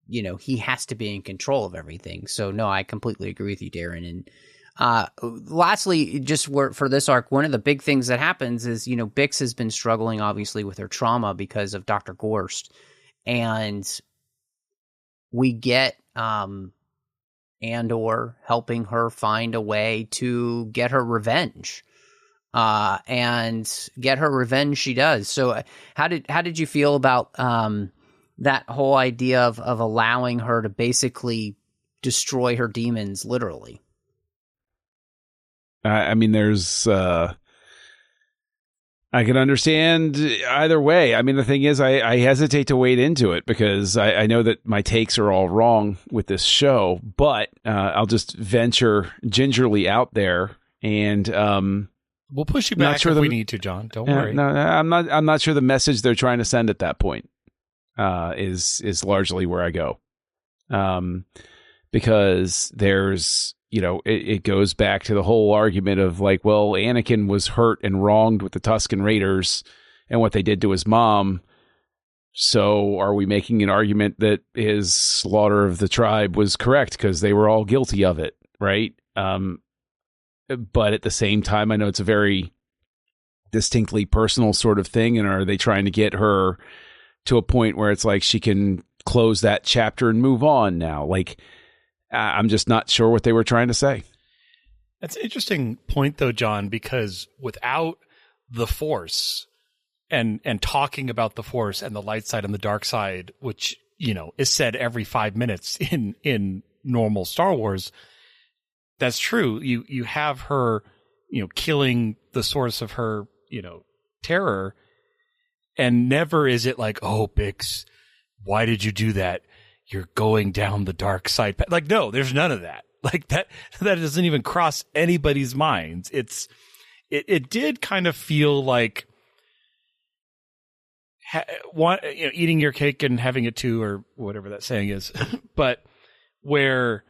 he has to be in control of everything. So, no, I completely agree with you, Darren. And lastly, just for this arc, one of the big things that happens is, Bix has been struggling, obviously, with her trauma because of Dr. Gorst. And we get Andor helping her find a way to get her revenge. And get her revenge she does. So how did you feel about that whole idea of allowing her to basically destroy her demons, literally? I mean, there's I can understand either way. I mean, the thing is, I hesitate to wade into it because I know that my takes are all wrong with this show, but I'll just venture gingerly out there and we'll push you back if we need to, John. Don't worry. No, I'm not sure the message they're trying to send at that point is largely where I go, because there's. It goes back to the whole argument of like, well, Anakin was hurt and wronged with the Tusken Raiders and what they did to his mom. So are we making an argument that his slaughter of the tribe was correct because they were all guilty of it, right? But at the same time, I know it's a very distinctly personal sort of thing. And are they trying to get her to a point where it's like she can close that chapter and move on now? Like, I'm just not sure what they were trying to say. That's an interesting point, though, John, because without the Force and talking about the Force and the light side and the dark side, which, is said every 5 minutes in normal Star Wars, that's true. You have her, killing the source of her, terror, and never is it like, oh, Bix, why did you do that? You're going down the dark side. Like, no, there's none of that. Like that doesn't even cross anybody's minds. It did kind of feel like eating your cake and having it too, or whatever that saying is. But where,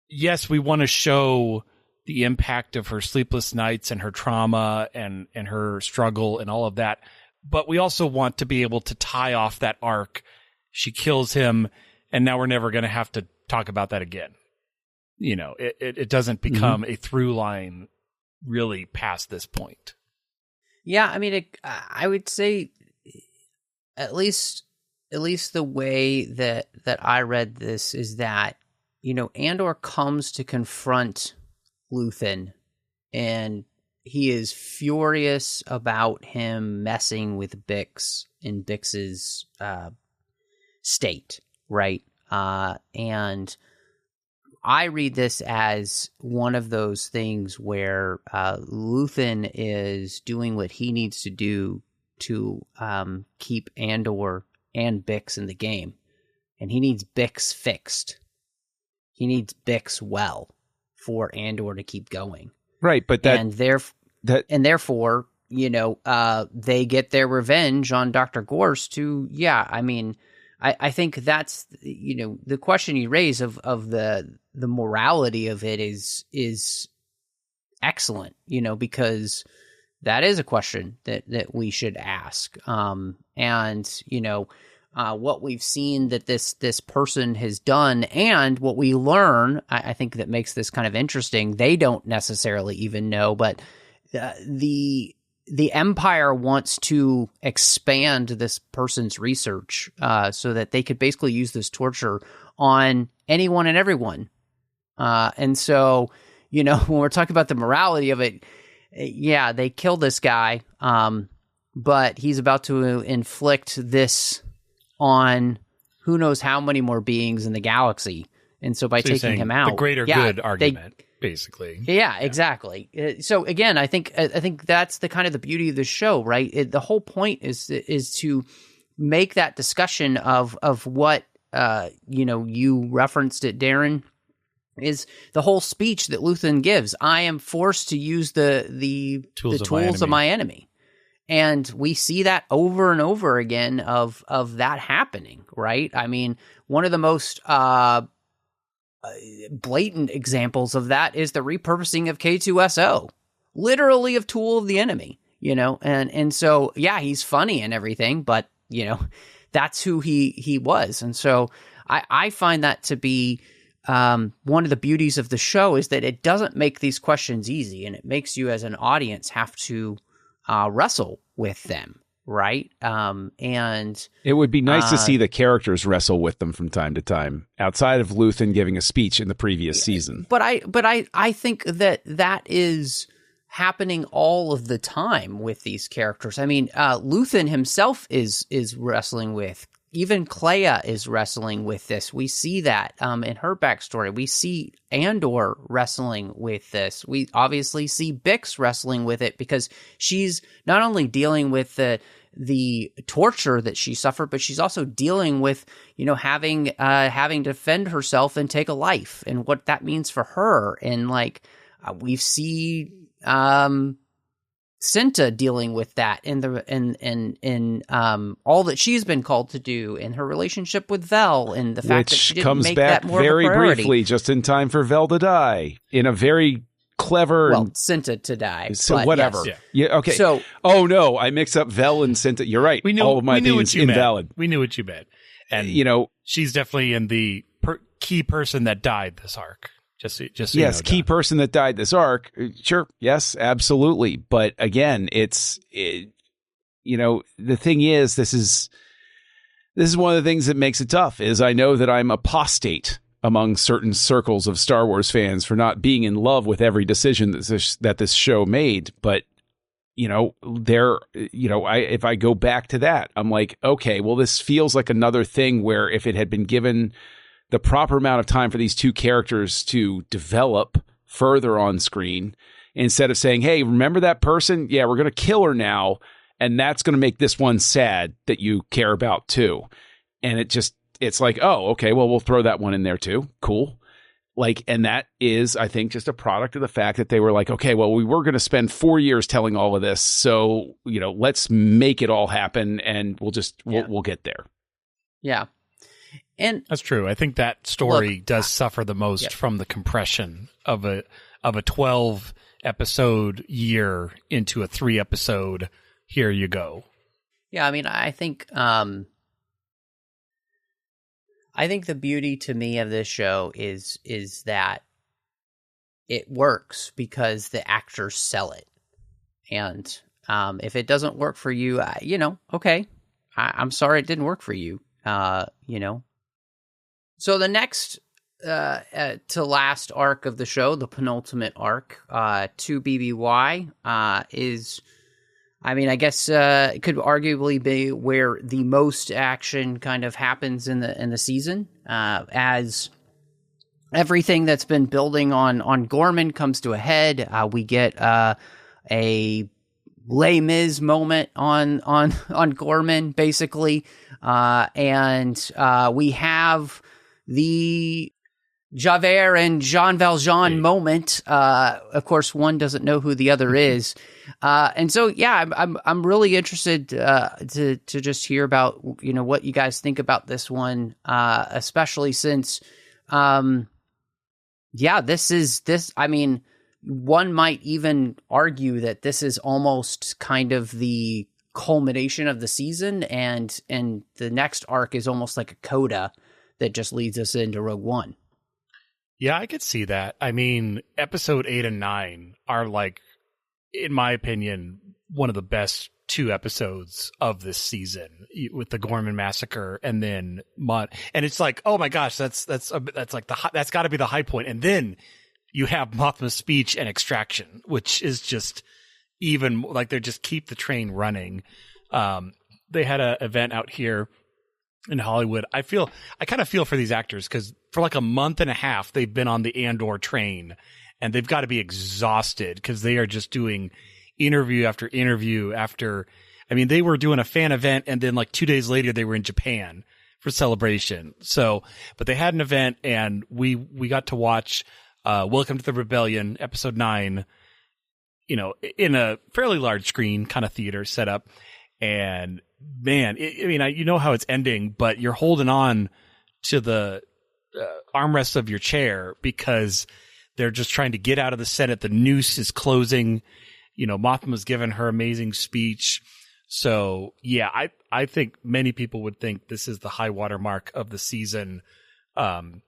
yes, we want to show the impact of her sleepless nights and her trauma and her struggle and all of that. But we also want to be able to tie off that arc. She kills him. And now we're never going to have to talk about that again. It doesn't become a through line really past this point. Yeah, I mean, I would say at least the way that I read this is that, Andor comes to confront Luthen, and he is furious about him messing with Bix in Bix's state. Right. And I read this as one of those things where Luthen is doing what he needs to do to keep Andor and Bix in the game. And he needs Bix fixed. He needs Bix well for Andor to keep going. Right. But therefore, they get their revenge on Dr. Gorst I think that's, the question you raise of the morality of it is excellent, because that is a question that we should ask. And, what we've seen that this person has done, and what we learn, I think that makes this kind of interesting. They don't necessarily even know, but the Empire wants to expand this person's research so that they could basically use this torture on anyone and everyone. And so, when we're talking about the morality of it, yeah, they killed this guy, but he's about to inflict this on who knows how many more beings in the galaxy. And so by taking him out, the greater good argument, basically. Yeah, exactly. So again, I think that's the kind of the beauty of the show, right? The whole point is to make that discussion of what you referenced it, Darren, is the whole speech that Luthen gives. I am forced to use the tools of my enemy. And we see that over and over again of that happening, right? I mean, one of the most blatant examples of that is the repurposing of K2SO, literally a tool of the enemy, and so, yeah, he's funny and everything, but, that's who he was. And so I find that to be one of the beauties of the show, is that it doesn't make these questions easy, and it makes you as an audience have to wrestle with them, right? And it would be nice to see the characters wrestle with them from time to time, outside of Luthen giving a speech in the previous season. But I think that is happening all of the time with these characters. I mean, Luthen himself is wrestling with. Even Clea is wrestling with this. We see that in her backstory. We see Andor wrestling with this. We obviously see Bix wrestling with it, because she's not only dealing with the torture that she suffered, but she's also dealing with having to defend herself and take a life, and what that means for her. And we see Cinta dealing with that in all that she's been called to do, in her relationship with Vel, and the fact that she didn't make that more very of a priority. Briefly, just in time for Vel to die in a very clever. Cinta to die. So whatever. Yes. Yeah. Okay. So, oh no, I mix up Vel and Cinta. You're right. All of my opinions invalid. We knew what you meant, and she's definitely in the key person that died this arc. Just so yes, key person that died this arc. Sure, yes, absolutely. But again, the thing is, this is one of the things that makes it tough. Is I know that I'm apostate among certain circles of Star Wars fans for not being in love with every decision that this show made. But if I go back to that, I'm like, okay, well, this feels like another thing where if it had been given the proper amount of time for these two characters to develop further on screen, instead of saying, hey, remember that person? Yeah, we're going to kill her now. And that's going to make this one sad that you care about too. And it's like, oh, okay, well, we'll throw that one in there too. Cool. And that is, I think, just a product of the fact that they were like, okay, well, we were going to spend 4 years telling all of this. So, let's make it all happen, and we'll get there. Yeah. And that's true. I think that story does suffer the most from the compression of a 12 episode year into a 3 episode. Here you go. Yeah, I mean, I think the beauty to me of this show is that it works because the actors sell it. And if it doesn't work for you, okay, I'm sorry it didn't work for you. So the next to last arc of the show, the penultimate arc, to BBY, is, I mean, I guess it could arguably be where the most action kind of happens in the season, as everything that's been building on Gorman comes to a head. We get a Les Mis moment on Gorman, basically, and we have the Javert and Jean Valjean moment. Of course, one doesn't know who the other is, and so yeah, I'm really interested to just hear about what you guys think about this one, especially since this. I mean, one might even argue that this is almost kind of the culmination of the season, and the next arc is almost like a coda that just leads us into Rogue One. Yeah, I could see that. I mean, episode 8 and 9 are like, in my opinion, one of the best 2 episodes of this season, with the Gorman massacre and then and it's like, oh my gosh, that's like that's got to be the high point. And then you have Mothma's speech and Extraction, which is just even like they just keep the train running. They had an event out here in Hollywood. I kind of feel for these actors, because for like a month and a half they've been on the Andor train, and they've got to be exhausted because they are just doing interview after interview after. I mean, they were doing a fan event, and then like 2 days later they were in Japan for Celebration. So, but they had an event, and we got to watch Welcome to the Rebellion, episode 9, you know, in a fairly large screen kind of theater setup. And man, you know how it's ending, but you're holding on to the armrests of your chair because they're just trying to get out of the Senate. The noose is closing. You know, Mothma's given her amazing speech. So yeah, I think many people would think this is the high water mark of the season. And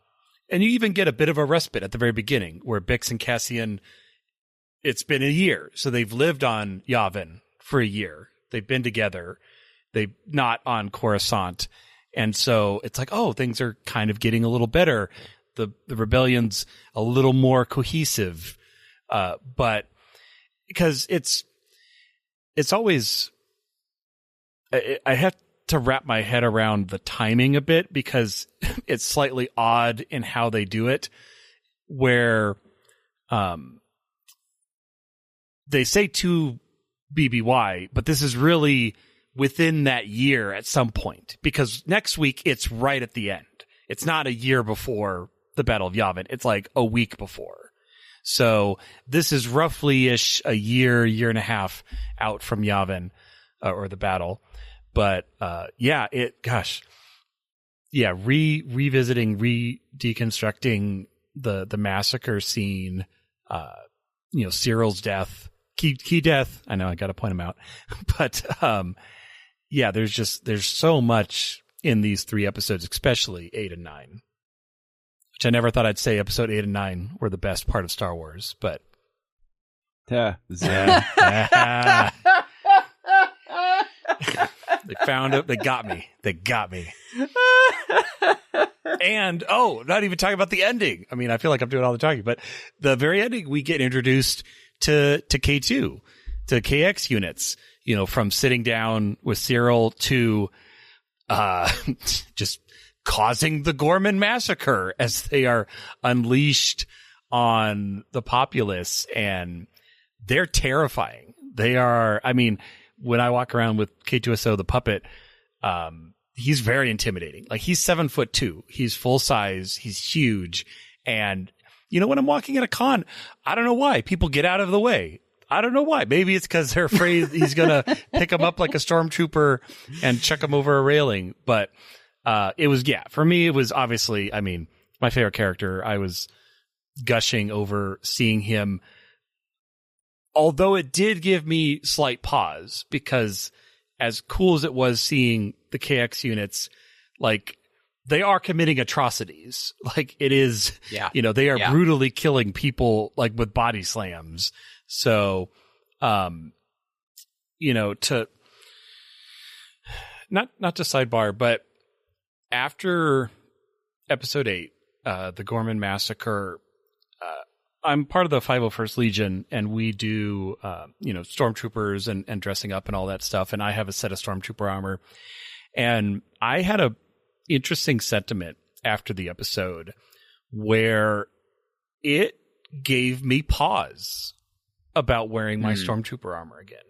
you even get a bit of a respite at the very beginning where Bix and Cassian, it's been a year. So they've lived on Yavin for a year. They've been together. They're not on Coruscant. And so it's like, oh, things are kind of getting a little better. The rebellion's a little more cohesive. But because it's always, I have to wrap my head around the timing a bit, because it's slightly odd in how they do it, where they say 2 BBY, but this is really within that year at some point, because next week it's right at the end. It's not a year before the Battle of Yavin. It's like a week before. So this is roughly-ish a year and a half out from Yavin, or the battle. But revisiting, deconstructing the massacre scene, Cyril's death, key death. I know I got to point him out, but there's so much in these 3 episodes, especially 8 and 9, which I never thought I'd say. Episode 8 and 9 were the best part of Star Wars, but yeah. They found it. They got me. And, not even talking about the ending. I mean, I feel like I'm doing all the talking, but the very ending, we get introduced to K2, to KX units, from sitting down with Cyril to just causing the Gorman massacre as they are unleashed on the populace. And they're terrifying. They are, I mean, when I walk around with K2SO, the puppet, he's very intimidating. Like, he's 7'2". He's full size. He's huge. And, when I'm walking at a con, I don't know why people get out of the way. I don't know why. Maybe it's because they're afraid he's going to pick him up like a stormtrooper and chuck him over a railing. But for me, it was obviously, my favorite character. I was gushing over seeing him. Although it did give me slight pause, because as cool as it was seeing the KX units, like, they are committing atrocities. Like, it is, they are brutally killing people, like, with body slams. So, to not to sidebar, but after episode 8, the Gorman massacre, I'm part of the 501st Legion, and we do, stormtroopers and dressing up and all that stuff. And I have a set of stormtrooper armor. And I had a interesting sentiment after the episode where it gave me pause about wearing my stormtrooper armor again.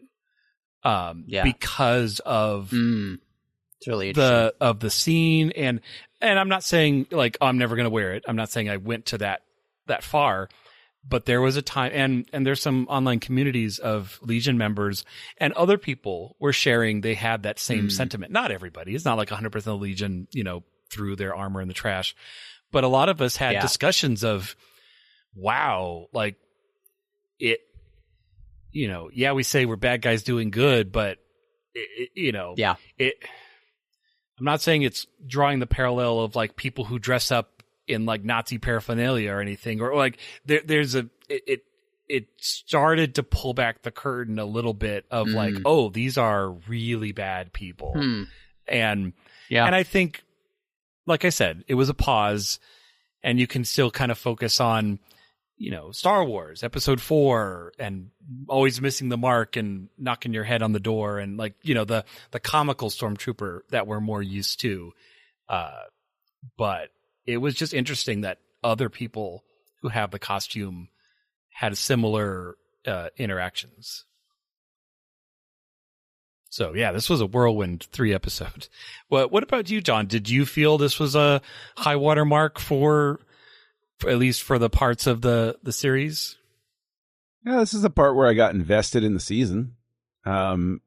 Because of it's really interesting. of the scene. And I'm not saying like, I'm never going to wear it. I'm not saying I went to that far. But there was a time, and there's some online communities of Legion members, and other people were sharing they had that same sentiment. Not everybody. It's not like 100% of Legion, threw their armor in the trash. But a lot of us had discussions of, wow, like, it, we say we're bad guys doing good, but Yeah. I'm not saying it's drawing the parallel of like people who dress up in like Nazi paraphernalia or anything, or like it started to pull back the curtain a little bit of like, oh, these are really bad people. And I think, like I said, it was a pause, and you can still kind of focus on, Star Wars Episode 4 and always missing the mark and knocking your head on the door, and like, the comical stormtrooper that we're more used to. But it was just interesting that other people who have the costume had similar interactions. So yeah, this was a whirlwind 3 episode. What about you, John? Did you feel this was a high water mark for at least for the parts of the series? Yeah, this is the part where I got invested in the season. It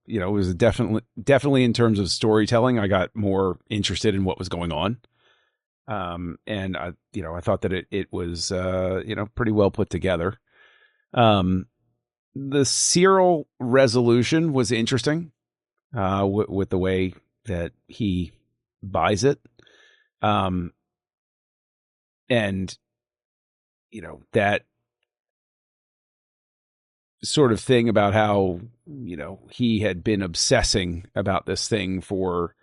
was definitely in terms of storytelling, I got more interested in what was going on. And I thought that it was, pretty well put together. The Cyril resolution was interesting, with the way that he buys it. And, that sort of thing about how, he had been obsessing about this thing for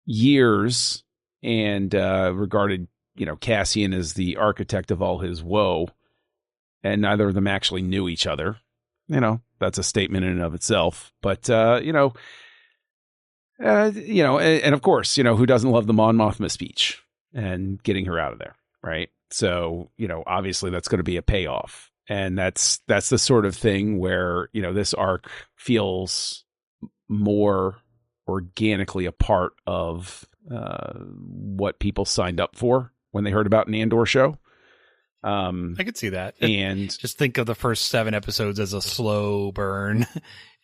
years and regarded, Cassian as the architect of all his woe, and neither of them actually knew each other. That's a statement in and of itself. But, and of course, who doesn't love the Mon Mothma speech and getting her out of there, right? So, obviously that's going to be a payoff. And that's the sort of thing where, this arc feels more organically a part of what people signed up for when they heard about an Andor show. I could see that. And just think of the first 7 episodes as a slow burn.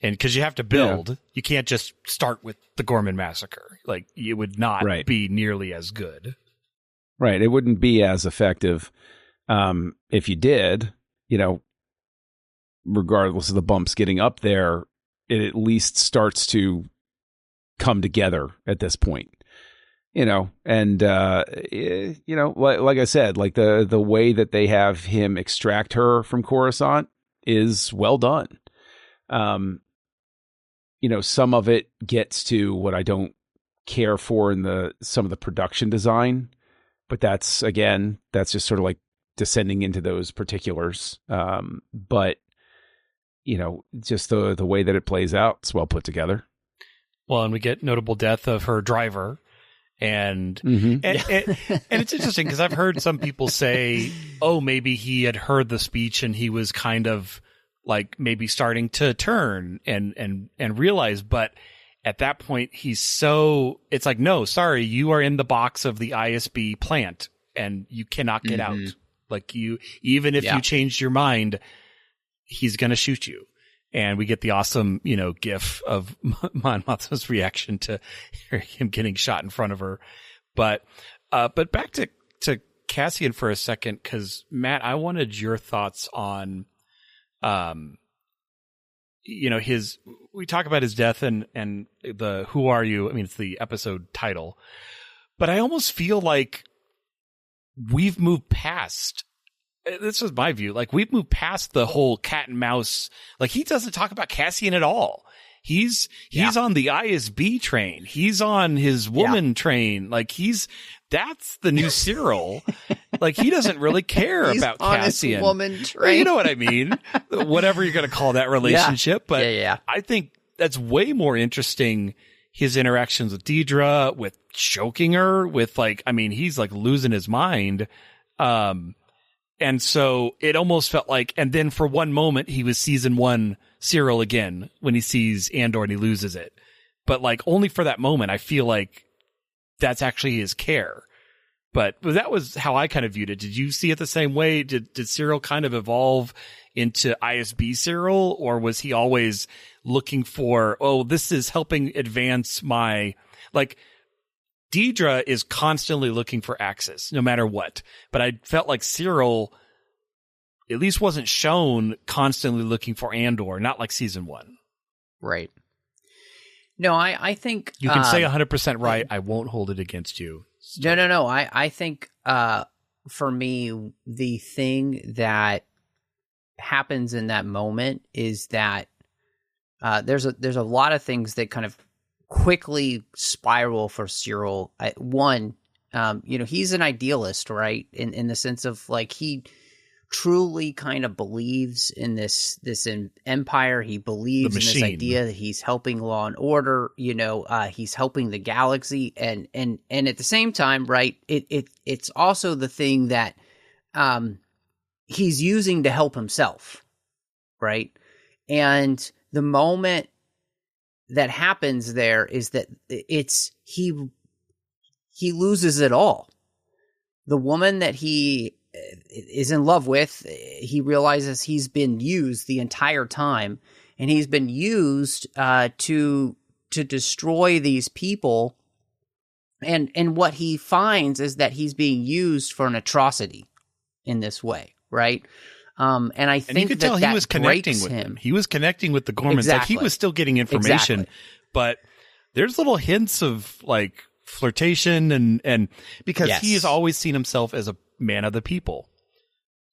And because you have to build, you can't just start with the Gorman massacre. Like, it would not be nearly as good. Right. It wouldn't be as effective if you did, regardless of the bumps getting up there, it at least starts to come together at this point. And, like I said, like the way that they have him extract her from Coruscant is well done. Some of it gets to what I don't care for in some of the production design, but that's just sort of like descending into those particulars. But, just the way that it plays out, it's well put together. Well, and we get notable death of her driver. And it's interesting because I've heard some people say, oh, maybe he had heard the speech and he was kind of like maybe starting to turn and realize, but at that point it's like, no, sorry, you are in the box of the ISB plant and you cannot get out. Like even if you changed your mind, he's going to shoot you. And we get the awesome, gif of Mon Mothma's reaction to him getting shot in front of her. But back to Cassian for a second, because Matt, I wanted your thoughts on, we talk about his death and the "Who are you?" I mean, it's the episode title, but I almost feel like we've moved past. This was my view. Like, we've moved past the whole cat and mouse. Like, he doesn't talk about Cassian at all. He's on the ISB train. He's on his woman train. Like, that's the new Cyril. Like, he doesn't really care about on Cassian. His woman train. You know what I mean? Whatever you're going to call that relationship. But I think that's way more interesting. His interactions with Deidre, with choking her, with he's like losing his mind. And so it almost felt like, and then for one moment, he was season 1 Cyril again when he sees Andor and he loses it. But like only for that moment, I feel like that's actually his care. But that was how I kind of viewed it. Did you see it the same way? Did Cyril kind of evolve into ISB Cyril, or was he always looking for, oh, this is helping advance my, like, Deidre is constantly looking for Axis, no matter what. But I felt like Cyril at least wasn't shown constantly looking for Andor, not like season 1. Right. No, I think You can say 100% right. I won't hold it against you. No. I think for me, the thing that happens in that moment is that there's a lot of things that kind of quickly spiral for Cyril. One, he's an idealist, right? In the sense of like he truly kind of believes in this empire. He believes in this idea that he's helping law and order. He's helping the galaxy, and at the same time, right? It's also the thing that he's using to help himself, right? And the moment that happens there is that he loses it all. The woman that he is in love with, he realizes he's been used the entire time, and he's been used to destroy these people. And what he finds is that he's being used for an atrocity in this way, right? And I think you could tell he was connecting with him. He was connecting with the Gormans. Exactly. Like he was still getting information, but there's little hints of like flirtation and because he has always seen himself as a man of the people,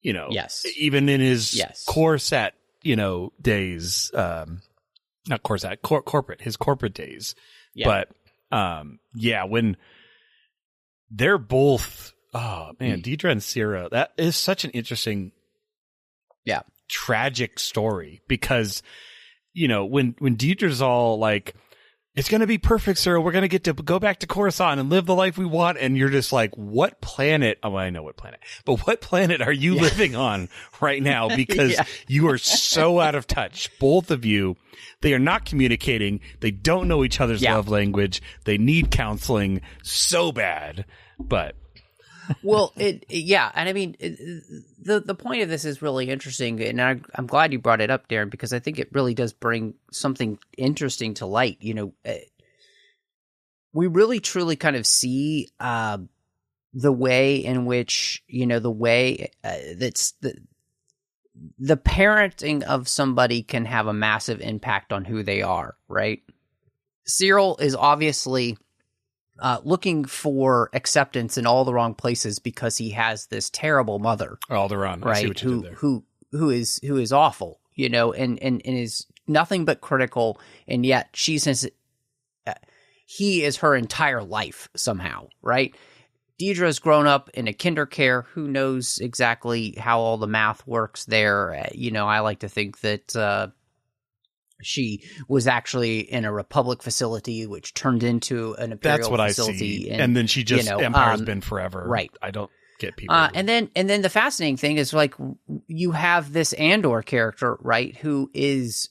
even in his corporate days, not corporate, his corporate days. Yeah. But, when they're both, Deidre and Sierra, that is such an interesting, tragic story because, when Deidre's all like, it's going to be perfect, sir. We're going to get to go back to Coruscant and live the life we want. And you're just like, what planet? Oh, I know what planet, but what planet are you living on right now? Because you are so out of touch. Both of you, they are not communicating. They don't know each other's love language. They need counseling so bad, but. Well, and I mean, the point of this is really interesting, and I'm glad you brought it up, Darren, because I think it really does bring something interesting to light. We really truly kind of see the way in which the way that's the parenting of somebody can have a massive impact on who they are, right? Cyril is obviously looking for acceptance in all the wrong places because he has this terrible mother, Alderaan, right? Who is awful, and is nothing but critical, and yet he is her entire life somehow, right? Deidre's grown up in a kindercare. Who knows exactly how all the math works there? I like to think that she was actually in a Republic facility, which turned into an Imperial facility. That's what I see. And then she just, Empire's been forever. Right. I don't get people. And then the fascinating thing is like you have this Andor character, right, who is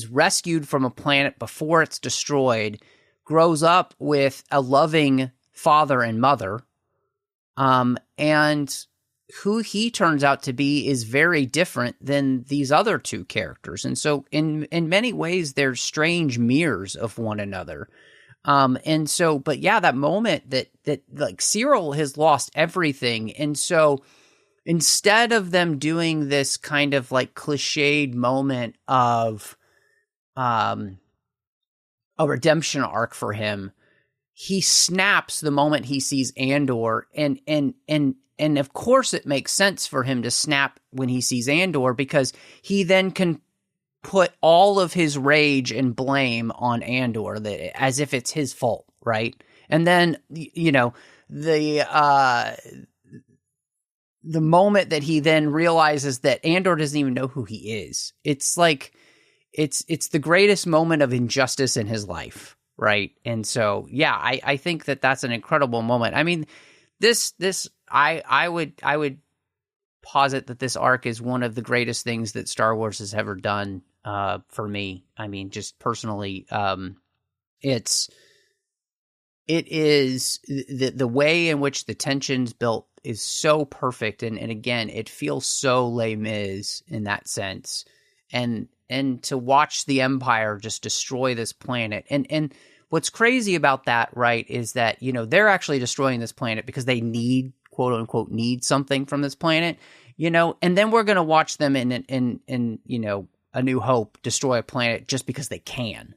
rescued from a planet before it's destroyed, grows up with a loving father and mother, and who he turns out to be is very different than these other two characters. And so in many ways, they're strange mirrors of one another. That moment that like Cyril has lost everything. And so instead of them doing this kind of like cliched moment of a redemption arc for him, he snaps the moment he sees Andor, and of course it makes sense for him to snap when he sees Andor, because he then can put all of his rage and blame on Andor, as if it's his fault, right? And then, the moment that he then realizes that Andor doesn't even know who he is, it's like, it's the greatest moment of injustice in his life, right? And so, I think that's an incredible moment. I mean, I would posit that this arc is one of the greatest things that Star Wars has ever done for me. I mean, just personally, it is the way in which the tension's built is so perfect, and again, it feels so Les Mis in that sense, and to watch the Empire just destroy this planet, and what's crazy about that, right, is that they're actually destroying this planet because they need, quote unquote, need something from this planet, and then we're going to watch them in A New Hope destroy a planet just because they can.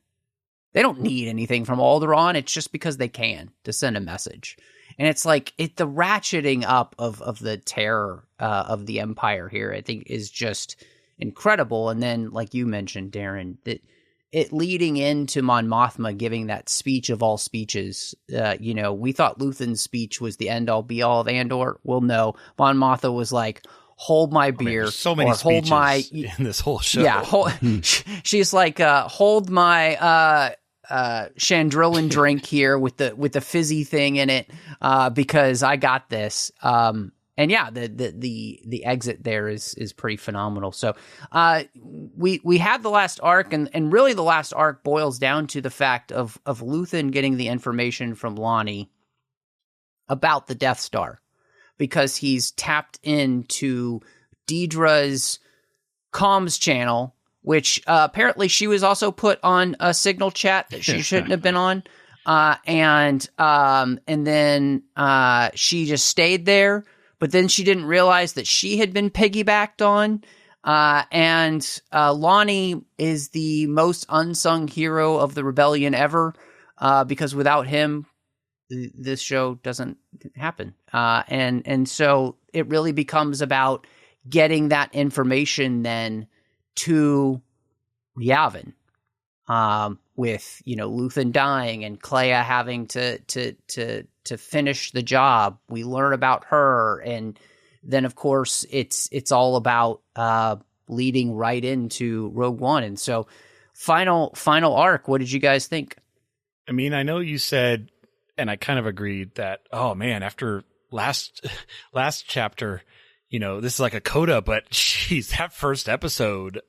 They don't need anything from Alderaan. It's just because they can to send a message. And it's like the ratcheting up of the terror of the Empire here, I think, is just incredible. And then, like you mentioned, Darren, that it leading into Mon Mothma giving that speech of all speeches. We thought Luthen's speech was the end all be all of Andor. Well, no, Mon Mothma was like, hold my beer. So many speeches in this whole show. Yeah, she's like, hold my Chandrilan drink here with the fizzy thing in it, because I got this. And yeah, the exit there is pretty phenomenal. So we have the last arc, and really the last arc boils down to the fact of Luthen getting the information from Lonnie about the Death Star, because he's tapped into Deidre's comms channel, which apparently she was also put on a signal chat that she shouldn't have been on. And then she just stayed there, but then she didn't realize that she had been piggybacked on. And Lonnie is the most unsung hero of the rebellion ever, because without him, this show doesn't happen. And so it really becomes about getting that information then to Yavin, with, Luthen dying and Clea having to finish the job. We learn about her. And then of course it's all about, leading right into Rogue One. And so final arc, what did you guys think? I mean, I know you said, and I kind of agreed that, oh man, after last chapter, this is like a coda, but geez, that first episode,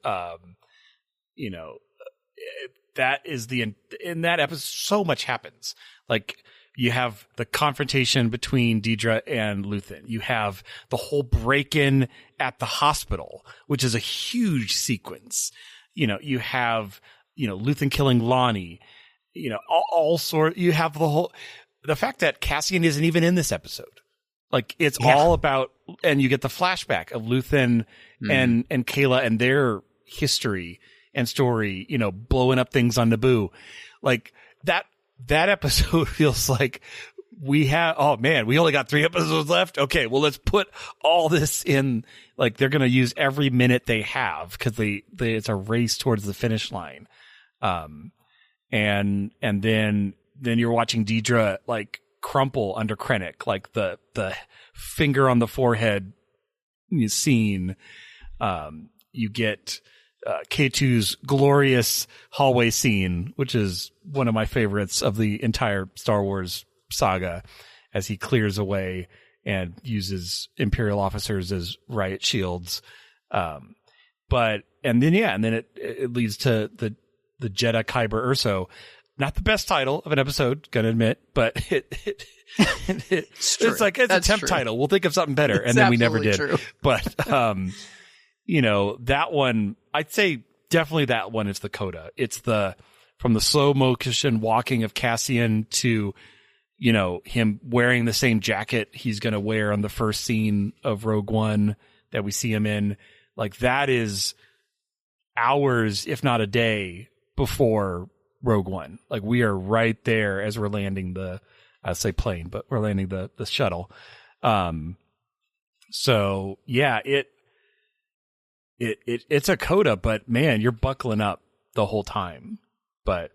that is in that episode, so much happens. Like, you have the confrontation between Deidre and Luthen. You have the whole break-in at the hospital, which is a huge sequence. You have, Luthen killing Lonnie, all sort. You have the fact that Cassian isn't even in this episode. Like, it's all about, and you get the flashback of Luthen and Kayla and their history and story, blowing up things on Naboo. Like, that episode feels like we only got 3 episodes left. Okay, well, let's put all this in. Like, they're going to use every minute they have, because it's a race towards the finish line. And then you're watching Deidre like crumple under Krennic, like the finger on the forehead scene. You get K2's glorious hallway scene, which is one of my favorites of the entire Star Wars saga, as he clears away and uses Imperial officers as riot shields. And then it leads to the Jedha Kyber Urso. Not the best title of an episode, gonna admit, but it's like, it's a temp title. We'll think of something better. And then we never did. True. But, that one, I'd say definitely that one is the coda. It's from the slow motion walking of Cassian to, him wearing the same jacket he's going to wear on the first scene of Rogue One that we see him in. Like, that is hours, if not a day, before Rogue One. Like, we are right there as we're landing I'd say plane, but we're landing the shuttle. So yeah, it's a coda, but man, you're buckling up the whole time. But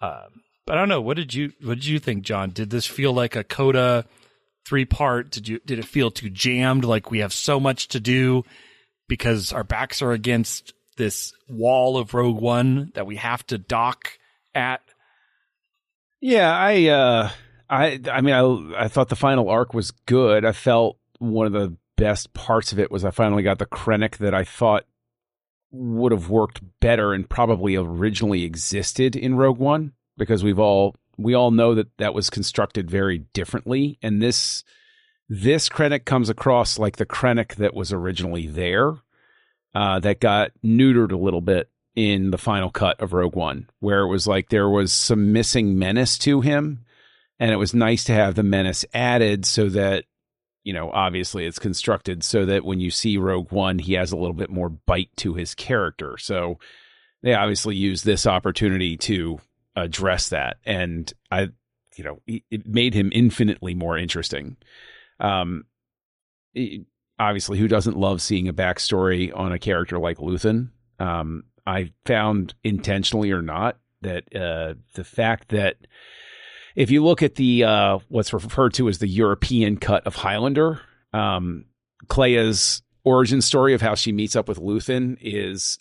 I don't know. What did you think, John? Did this feel like a coda 3-part? Did it feel too jammed? Like, we have so much to do because our backs are against this wall of Rogue One that we have to dock at? Yeah, I thought the final arc was good. I felt one of the best parts of it was I finally got the Krennic that I thought would have worked better and probably originally existed in Rogue One, because we all know that was constructed very differently, and this Krennic comes across like the Krennic that was originally there, that got neutered a little bit in the final cut of Rogue One, where it was like there was some missing menace to him, and it was nice to have the menace added so that, obviously it's constructed so that when you see Rogue One, he has a little bit more bite to his character. So they obviously use this opportunity to, address that. And it made him infinitely more interesting. Obviously, who doesn't love seeing a backstory on a character like Luthen? I found, intentionally or not, that the fact that if you look at the what's referred to as the European cut of Highlander, Clea's origin story of how she meets up with Luthen is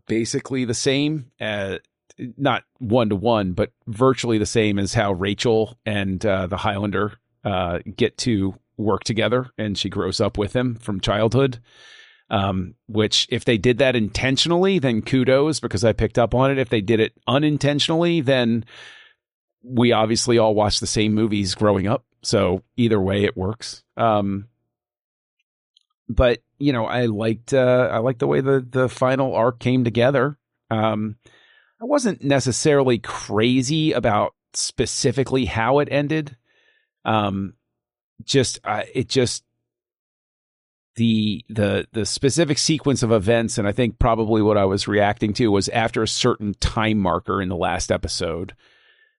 basically the same, not one-to-one, but virtually the same as how Rachel and the Highlander get to work together, and she grows up with him from childhood. Which, if they did that intentionally, then kudos, because I picked up on it. If they did it unintentionally, then we obviously all watched the same movies growing up. So either way, it works. But I liked the way the final arc came together. I wasn't necessarily crazy about specifically how it ended. The specific sequence of events, and I think probably what I was reacting to was after a certain time marker in the last episode,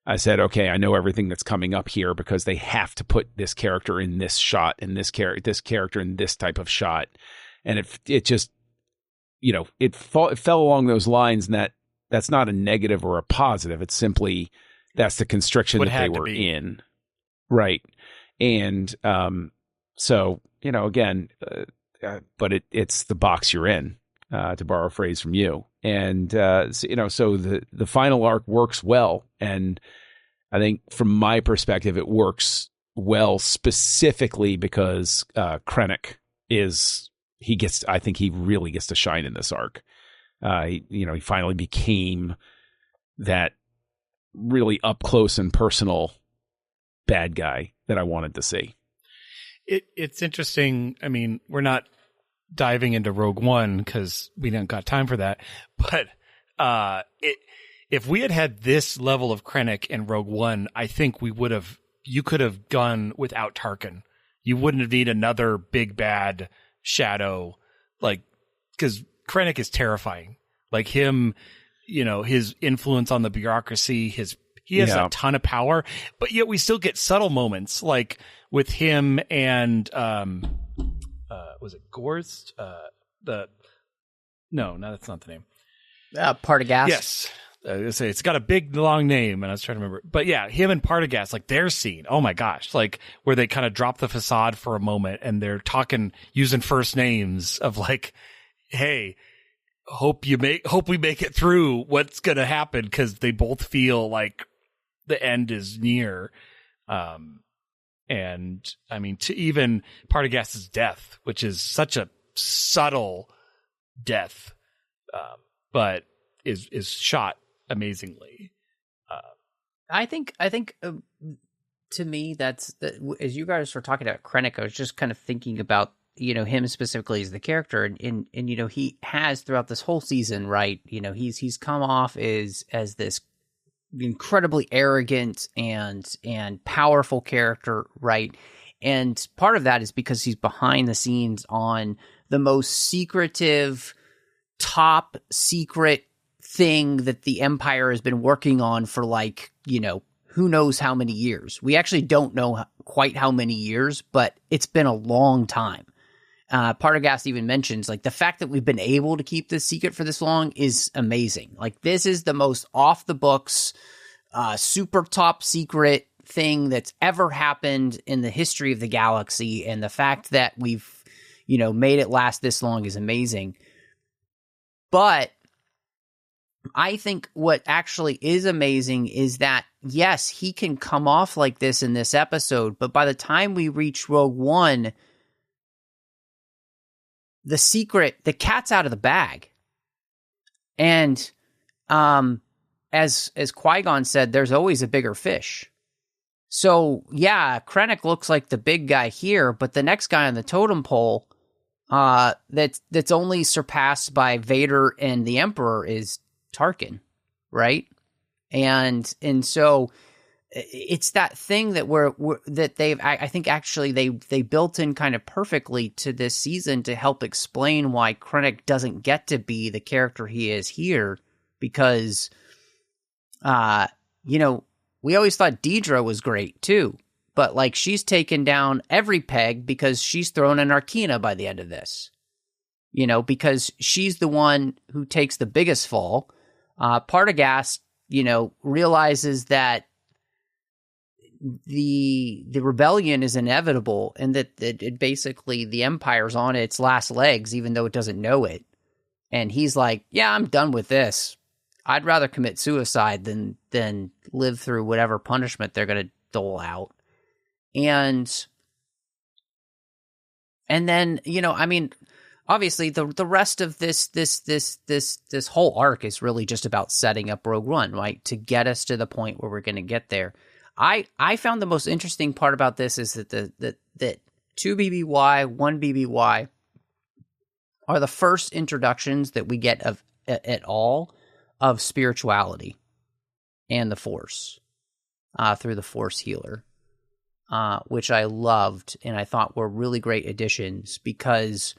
I said, okay, I know everything that's coming up here because they have to put this character in this shot and this character in this type of shot. And it just, it fell along those lines, and that's not a negative or a positive. It's simply, that's the constriction that they were in. Right. And, so, again, but it's the box you're in, to borrow a phrase from you. And, so the final arc works well. And I think from my perspective, it works well specifically because Krennic I think he really gets to shine in this arc. He finally became that really up close and personal bad guy that I wanted to see. It's interesting. I mean, we're not diving into Rogue One because we didn't got time for that. But if we had this level of Krennic in Rogue One, I think you could have gone without Tarkin. You wouldn't need another big bad shadow, because Krennic is terrifying. Like him, his influence on the bureaucracy, he has a ton of power, but yet we still get subtle moments like with him and was it Gorst? No, that's not the name. Partagast. Yes. I was gonna say it's got a big long name, and I was trying to remember. But yeah, him and Partagast, like their scene. Oh my gosh, like where they kind of drop the facade for a moment, and they're talking using first names of like, "Hey, hope we make it through. What's gonna happen?" Because they both feel like the end is near. And I mean, to even Partagast's death, which is such a subtle death, but is shot amazingly. I think to me, as you guys were talking about Krennic, I was just kind of thinking about, him specifically as the character, and he has throughout this whole season, right? He's come off as this incredibly arrogant and powerful character, right? And part of that is because he's behind the scenes on the most secretive, top secret thing that the Empire has been working on for who knows how many years. We actually don't know quite how many years, but it's been a long time. Partagast even mentions the fact that we've been able to keep this secret for this long is amazing. This is the most off the books, super top secret thing that's ever happened in the history of the galaxy. And the fact that we've, made it last this long is amazing. But I think what actually is amazing is that, yes, he can come off like this in this episode, but by the time we reach Rogue One, the cat's out of the bag. And as Qui-Gon said, there's always a bigger fish. So, yeah, Krennic looks like the big guy here, but the next guy on the totem pole that's only surpassed by Vader and the Emperor is Tarkin, right? And so it's that thing that I think actually they built in kind of perfectly to this season to help explain why Krennic doesn't get to be the character he is here, because we always thought Deidre was great too, but like she's taken down every peg because she's thrown an Arcana by the end of this. Because she's the one who takes the biggest fall. Partagast, realizes that the rebellion is inevitable and that it basically the Empire's on its last legs, even though it doesn't know it. And he's like, yeah, I'm done with this. I'd rather commit suicide than live through whatever punishment they're going to dole out. And then, obviously the rest of this whole arc is really just about setting up Rogue One, right? To get us to the point where we're going to get there. I found the most interesting part about this is that that 2 BBY, 1 BBY are the first introductions that we get of at all of spirituality and the Force through the Force healer, which I loved and I thought were really great additions because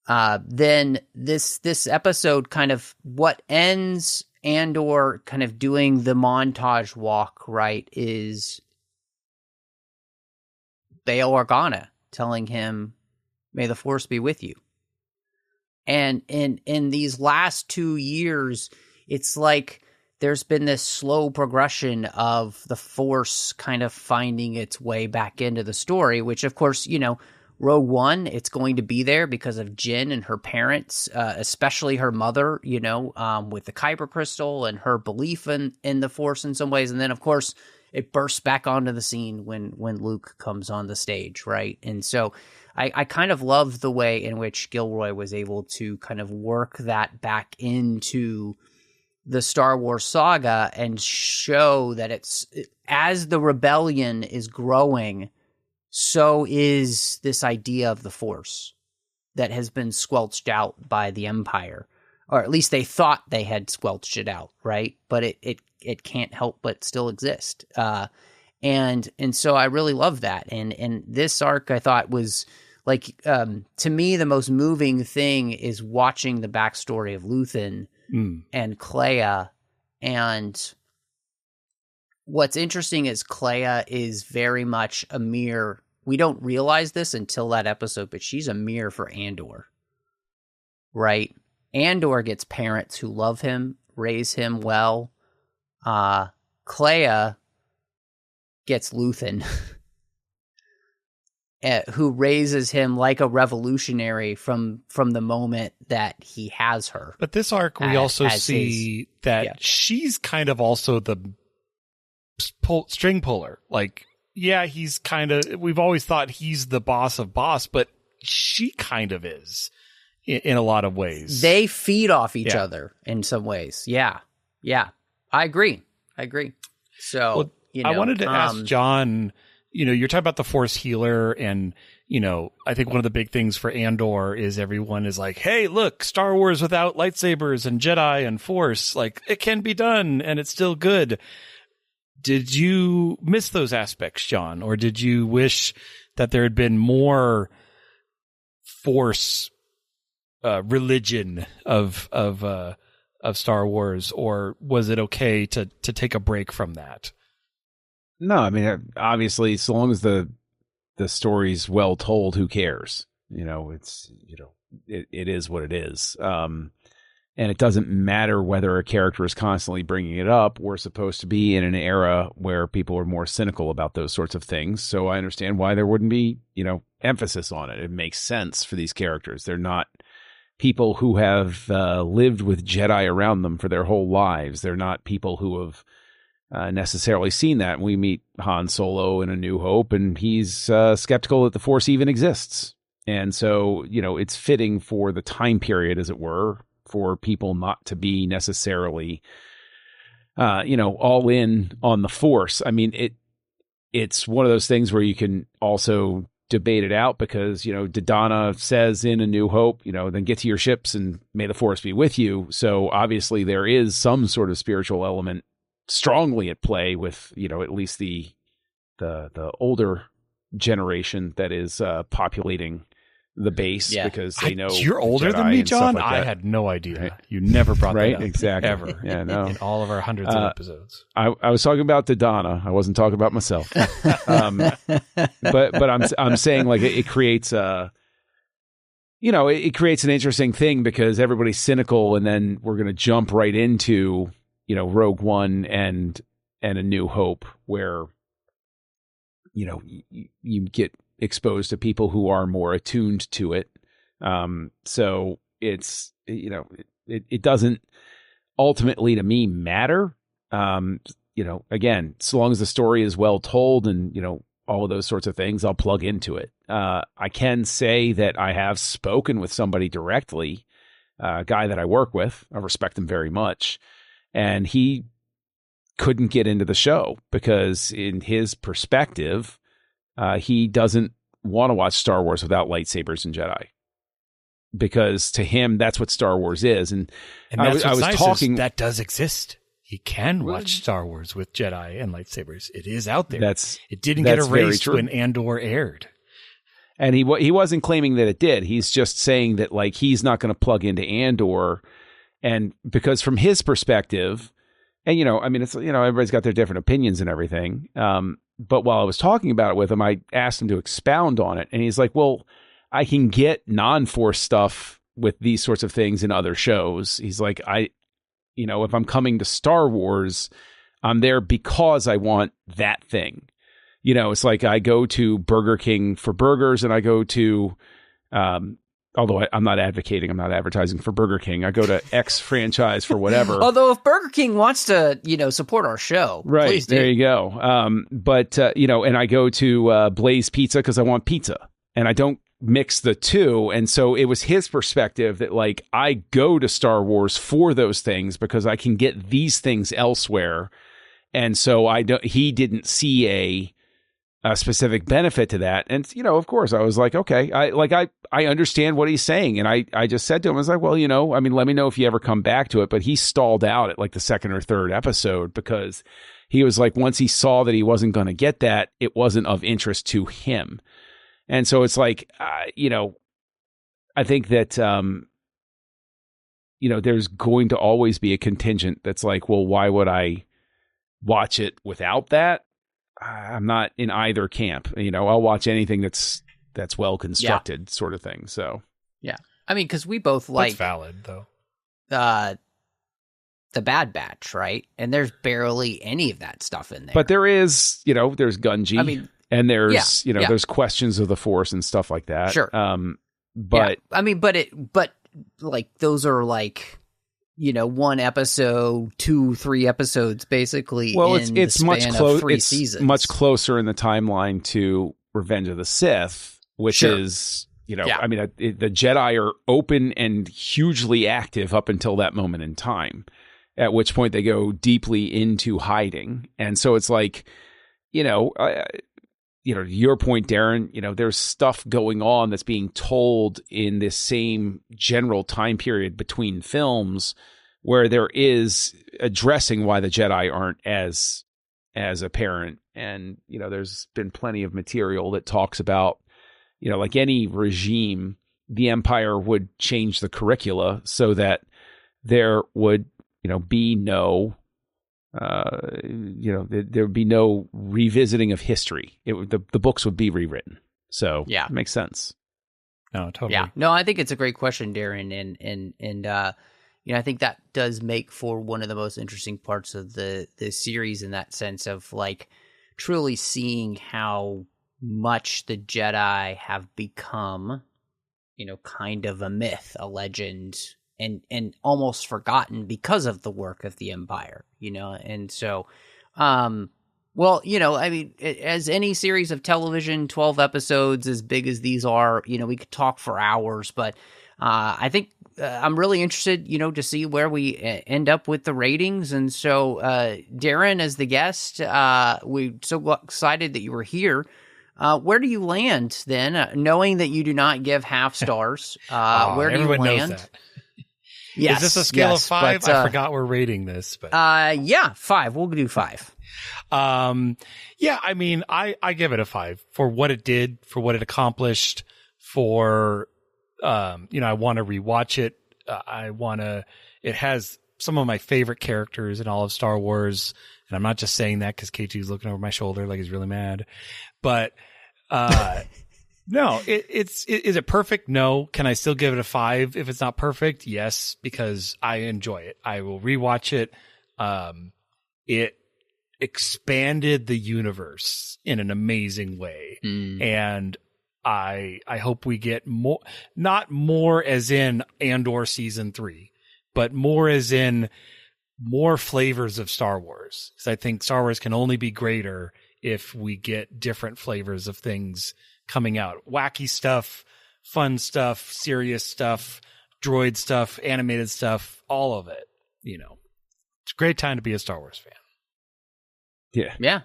then this episode kind of what ends Andor kind of doing the montage walk, right, is Bail Organa telling him, may the Force be with you. And in these last 2 years, it's like there's been this slow progression of the Force kind of finding its way back into the story, which, of course, Rogue One, it's going to be there because of Jyn and her parents, especially her mother, with the Kyber crystal and her belief in the Force in some ways. And then, of course, it bursts back onto the scene when Luke comes on the stage, right? And so I kind of love the way in which Gilroy was able to kind of work that back into the Star Wars saga and show that it's as the rebellion is growing, so is this idea of the Force that has been squelched out by the Empire, or at least they thought they had squelched it out, right? But it can't help but still exist. And so I really love that. And this arc I thought was like, to me, the most moving thing is watching the backstory of Luthen and Clea. And what's interesting is Clea is very much a mirror. We don't realize this until that episode, but she's a mirror for Andor, right? Andor gets parents who love him, raise him well. Clea gets Luthen, who raises him like a revolutionary from the moment that he has her. But this arc, we also see that she's kind of also the string puller. Like, yeah, he's kind of, we've always thought he's the boss of boss, but she kind of is in a lot of ways. They feed off each other in some ways. Yeah. I agree. So, I wanted to ask John, you're talking about the Force healer, and, I think one of the big things for Andor is everyone is like, hey, look, Star Wars without lightsabers and Jedi and Force, like, it can be done and it's still good. Did you miss those aspects, John, or did you wish that there had been more Force religion of Star Wars, or was it okay to take a break from that? No, I mean, obviously, so long as the story's well told, who cares? It's it is what it is. And it doesn't matter whether a character is constantly bringing it up. We're supposed to be in an era where people are more cynical about those sorts of things. So I understand why there wouldn't be, emphasis on it. It makes sense for these characters. They're not people who have lived with Jedi around them for their whole lives. They're not people who have necessarily seen that. We meet Han Solo in A New Hope, and he's skeptical that the Force even exists. And so, it's fitting for the time period, as it were, for people not to be necessarily, all in on the Force. I mean, it's one of those things where you can also debate it out because, Dodonna says in A New Hope, then get to your ships and may the Force be with you. So obviously there is some sort of spiritual element strongly at play with, at least the older generation that is populating the base because they know you're older Jedi than me, and stuff John. like I that. had no idea. Right. You never brought Right? that up. Exactly. Ever. Yeah, no. In all of our hundreds of episodes. I was talking about Donna. I wasn't talking about myself. But I'm saying like it creates it creates an interesting thing because everybody's cynical, and then we're going to jump right into Rogue One and A New Hope, where you get exposed to people who are more attuned to it. So it's it doesn't ultimately to me matter. Again, so long as the story is well told and all of those sorts of things, I'll plug into it. I can say that I have spoken with somebody directly, a guy that I work with. I respect him very much, and he couldn't get into the show because in his perspective, he doesn't want to watch Star Wars without lightsabers and Jedi, because to him, that's what Star Wars is. And that's I was nice talking that does exist. You can watch Star Wars with Jedi and lightsabers. It is out there. It didn't get erased when Andor aired. And he wasn't claiming that it did. He's just saying that like he's not going to plug into Andor, and because from his perspective, and it's everybody's got their different opinions and everything. But while I was talking about it with him, I asked him to expound on it, and he's like, "Well, I can get non-Force stuff with these sorts of things in other shows." He's like, if I'm coming to Star Wars, I'm there because I want that thing. It's like I go to Burger King for burgers, and I go to, although I'm not advertising for Burger King. I go to X franchise for whatever. Although if Burger King wants to, support our show, right, please do. There you go. And I go to Blaze Pizza because I want pizza, and I don't mix the two. And so it was his perspective that like I go to Star Wars for those things because I can get these things elsewhere. And so he didn't see a specific benefit to that. And, of course I was like, okay, I understand what he's saying. And I just said to him, I was like, well, let me know if you ever come back to it. But he stalled out at like the second or third episode because he was like, once he saw that he wasn't going to get that, it wasn't of interest to him. And so it's like, I think that, there's going to always be a contingent that's like, well, why would I watch it without that? I'm not in either camp. I'll watch anything that's well constructed, sort of thing. So, yeah. I mean, because we both like. That's valid, though. The Bad Batch, right? And there's barely any of that stuff in there. But there is, there's Gunji. I mean, and there's, there's questions of the Force and stuff like that. Sure. But I mean, but like those are like, one episode, 2-3 episodes, basically. Well, in it's the much span closer. of 3 It's seasons. much closer in the timeline to Revenge of the Sith, which is, I mean, the Jedi are open and hugely active up until that moment in time, at which point they go deeply into hiding. And so it's like, your point, Darren, there's stuff going on that's being told in this same general time period between films where there is addressing why the Jedi aren't as apparent. And, there's been plenty of material that talks about, like any regime, the Empire would change the curricula so that there would, be no there would be no revisiting of history. The books would be rewritten. So yeah, it makes sense. No, totally. Yeah, no, I think it's a great question, Darren, and I think that does make for one of the most interesting parts of the series in that sense of like truly seeing how much the Jedi have become, kind of a myth, a legend. And almost forgotten because of the work of the Empire, and so, I mean, as any series of television, 12 episodes as big as these are, we could talk for hours, but I think I'm really interested, to see where we end up with the ratings. And so, Darren, as the guest, we're so excited that you were here. Where do you land then, knowing that you do not give half stars? Where do you land? Everyone knows that. Yes, is this a scale of 5? But, I forgot we're rating this, but 5. We'll do 5. I mean, I give it a 5 for what it did, for what it accomplished, for, I want to rewatch it. It has some of my favorite characters in all of Star Wars. And I'm not just saying that because K2's looking over my shoulder like he's really mad. But, no, is it perfect? No. Can I still give it a 5 if it's not perfect? Yes, because I enjoy it. I will rewatch it. It expanded the universe in an amazing way. And I hope we get more, not more as in Andor season 3, but more as in more flavors of Star Wars. Because I think Star Wars can only be greater if we get different flavors of things coming out. Wacky stuff, fun stuff, serious stuff, droid stuff, animated stuff, all of it. It's a great time to be a Star Wars fan. Yeah.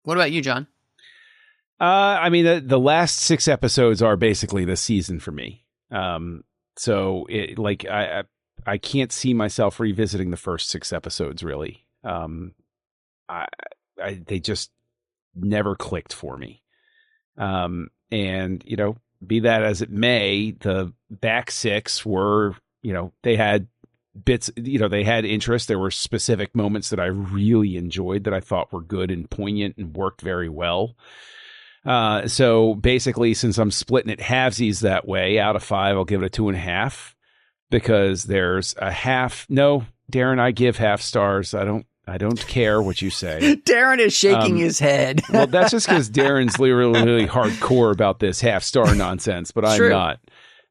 What about you, John? I mean, the last 6 episodes are basically the season for me. So I can't see myself revisiting the first 6 episodes really. They just never clicked for me. And be that as it may, the back 6 were, they had bits, they had interest. There were specific moments that I really enjoyed that I thought were good and poignant and worked very well. So basically, since I'm splitting it halvesies that way, out of 5, I'll give it a 2.5 because there's a half. No, Darren, I give half stars. I don't care what you say. Darren is shaking his head. Well, that's just because Darren's really, really hardcore about this half star nonsense, but I'm not.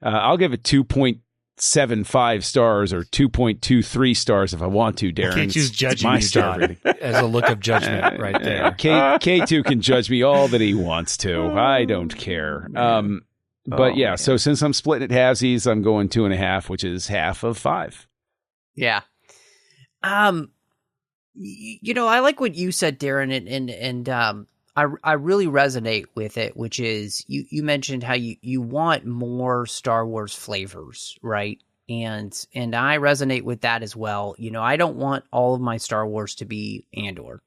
I'll give it 2.75 stars or 2.23 stars if I want to, Darren. K2's judging you, John, as a look of judgment right there. K2 can judge me all that he wants to. I don't care. But yeah, so since I'm splitting it halvesies, I'm going 2.5, which is half of 5. Yeah. I like what you said, Darren, and I really resonate with it, which is you mentioned how you want more Star Wars flavors, right? And I resonate with that as well. I don't want all of my Star Wars to be Andor.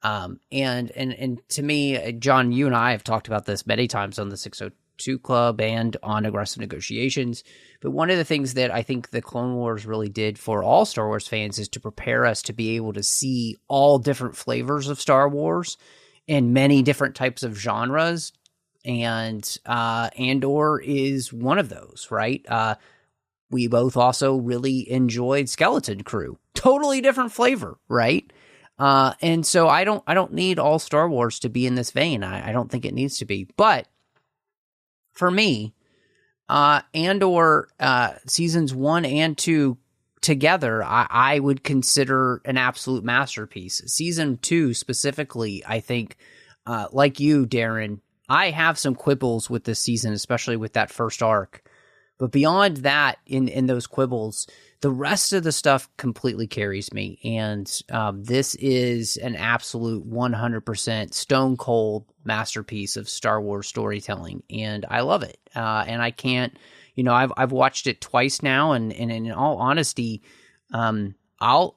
And to me, John, you and I have talked about this many times on the 602 Club and on Aggressive Negotiations. But one of the things that I think the Clone Wars really did for all Star Wars fans is to prepare us to be able to see all different flavors of Star Wars in many different types of genres. And Andor is one of those, right? We both also really enjoyed Skeleton Crew. Totally different flavor, right? And so I don't need all Star Wars to be in this vein. I don't think it needs to be. But for me, Andor seasons 1 and 2 together, I would consider an absolute masterpiece. Season 2 specifically, I think, like you, Darren, I have some quibbles with this season, especially with that first arc. But beyond that, in those quibbles, the rest of the stuff completely carries me. And this is an absolute 100% stone cold masterpiece of Star Wars storytelling. And I love it. And I can't, I've watched it twice now. And in all honesty, I'll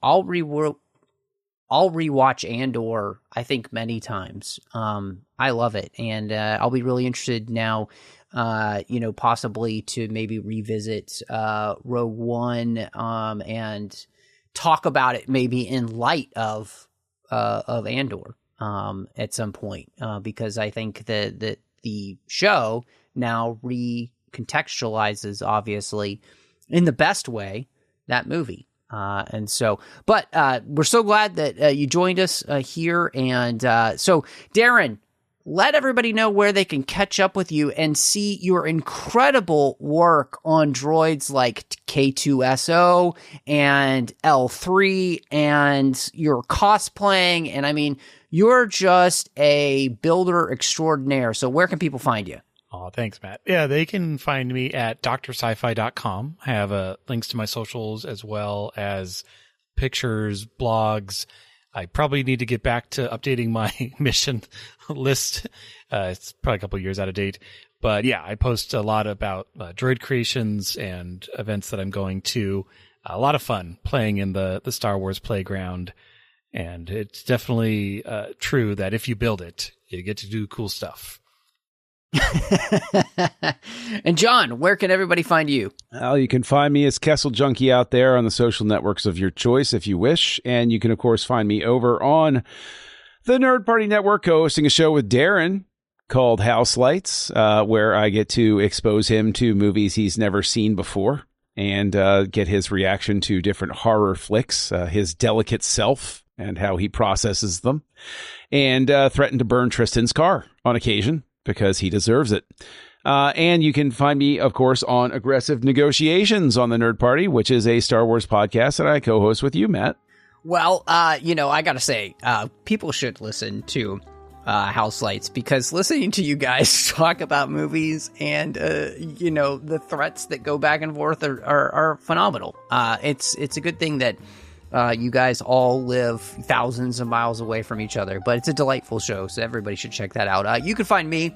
rewatch Andor, I think, many times. I love it. And I'll be really interested now, possibly to maybe revisit Rogue One and talk about it maybe in light of Andor at some point, because I think that the show now recontextualizes, obviously, in the best way, that movie. And so, but we're so glad that you joined us here. And so, Darren, let everybody know where they can catch up with you and see your incredible work on droids like K2SO and L3 and your cosplaying. And I mean, you're just a builder extraordinaire. So where can people find you? Oh, thanks, Matt. Yeah, they can find me at drsci-fi.com. I have links to my socials as well as pictures, blogs. I probably need to get back to updating my mission list. It's probably a couple of years out of date. But yeah, I post a lot about droid creations and events that I'm going to. A lot of fun playing in the Star Wars playground. And it's definitely true that if you build it, you get to do cool stuff. And John, where can everybody find you? Well, you can find me as Kessel Junkie out there on the social networks of your choice if you wish. And you can, of course, find me over on the Nerd Party Network, co-hosting a show with Darren called House Lights, where I get to expose him to movies he's never seen before and get his reaction to different horror flicks, his delicate self and how he processes them, and threaten to burn Tristan's car on occasion because he deserves it. And you can find me, of course, on Aggressive Negotiations on the Nerd Party, which is a Star Wars podcast that I co-host with you, Matt. Well, I got to say, people should listen to House Lights, because listening to you guys talk about movies and, the threats that go back and forth are phenomenal. It's a good thing that you guys all live thousands of miles away from each other, but it's a delightful show, so everybody should check that out. You can find me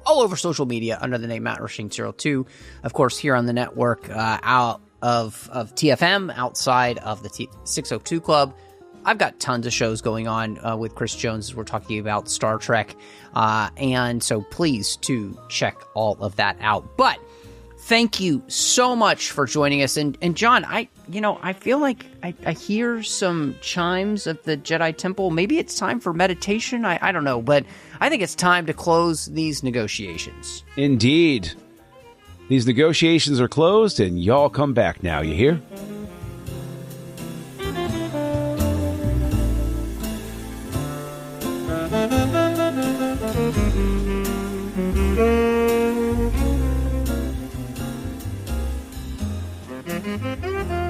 all over social media under the name Matt Rushing 02. Of course, here on the network, out of TFM, outside of the 602 Club. I've got tons of shows going on with Chris Jones as we're talking about Star Trek. And so please do check all of that out. But thank you so much for joining us. And John, I feel like I hear some chimes of the Jedi Temple. Maybe it's time for meditation. I don't know, but I think it's time to close these negotiations. Indeed. These negotiations are closed, and y'all come back now, you hear? Thank you.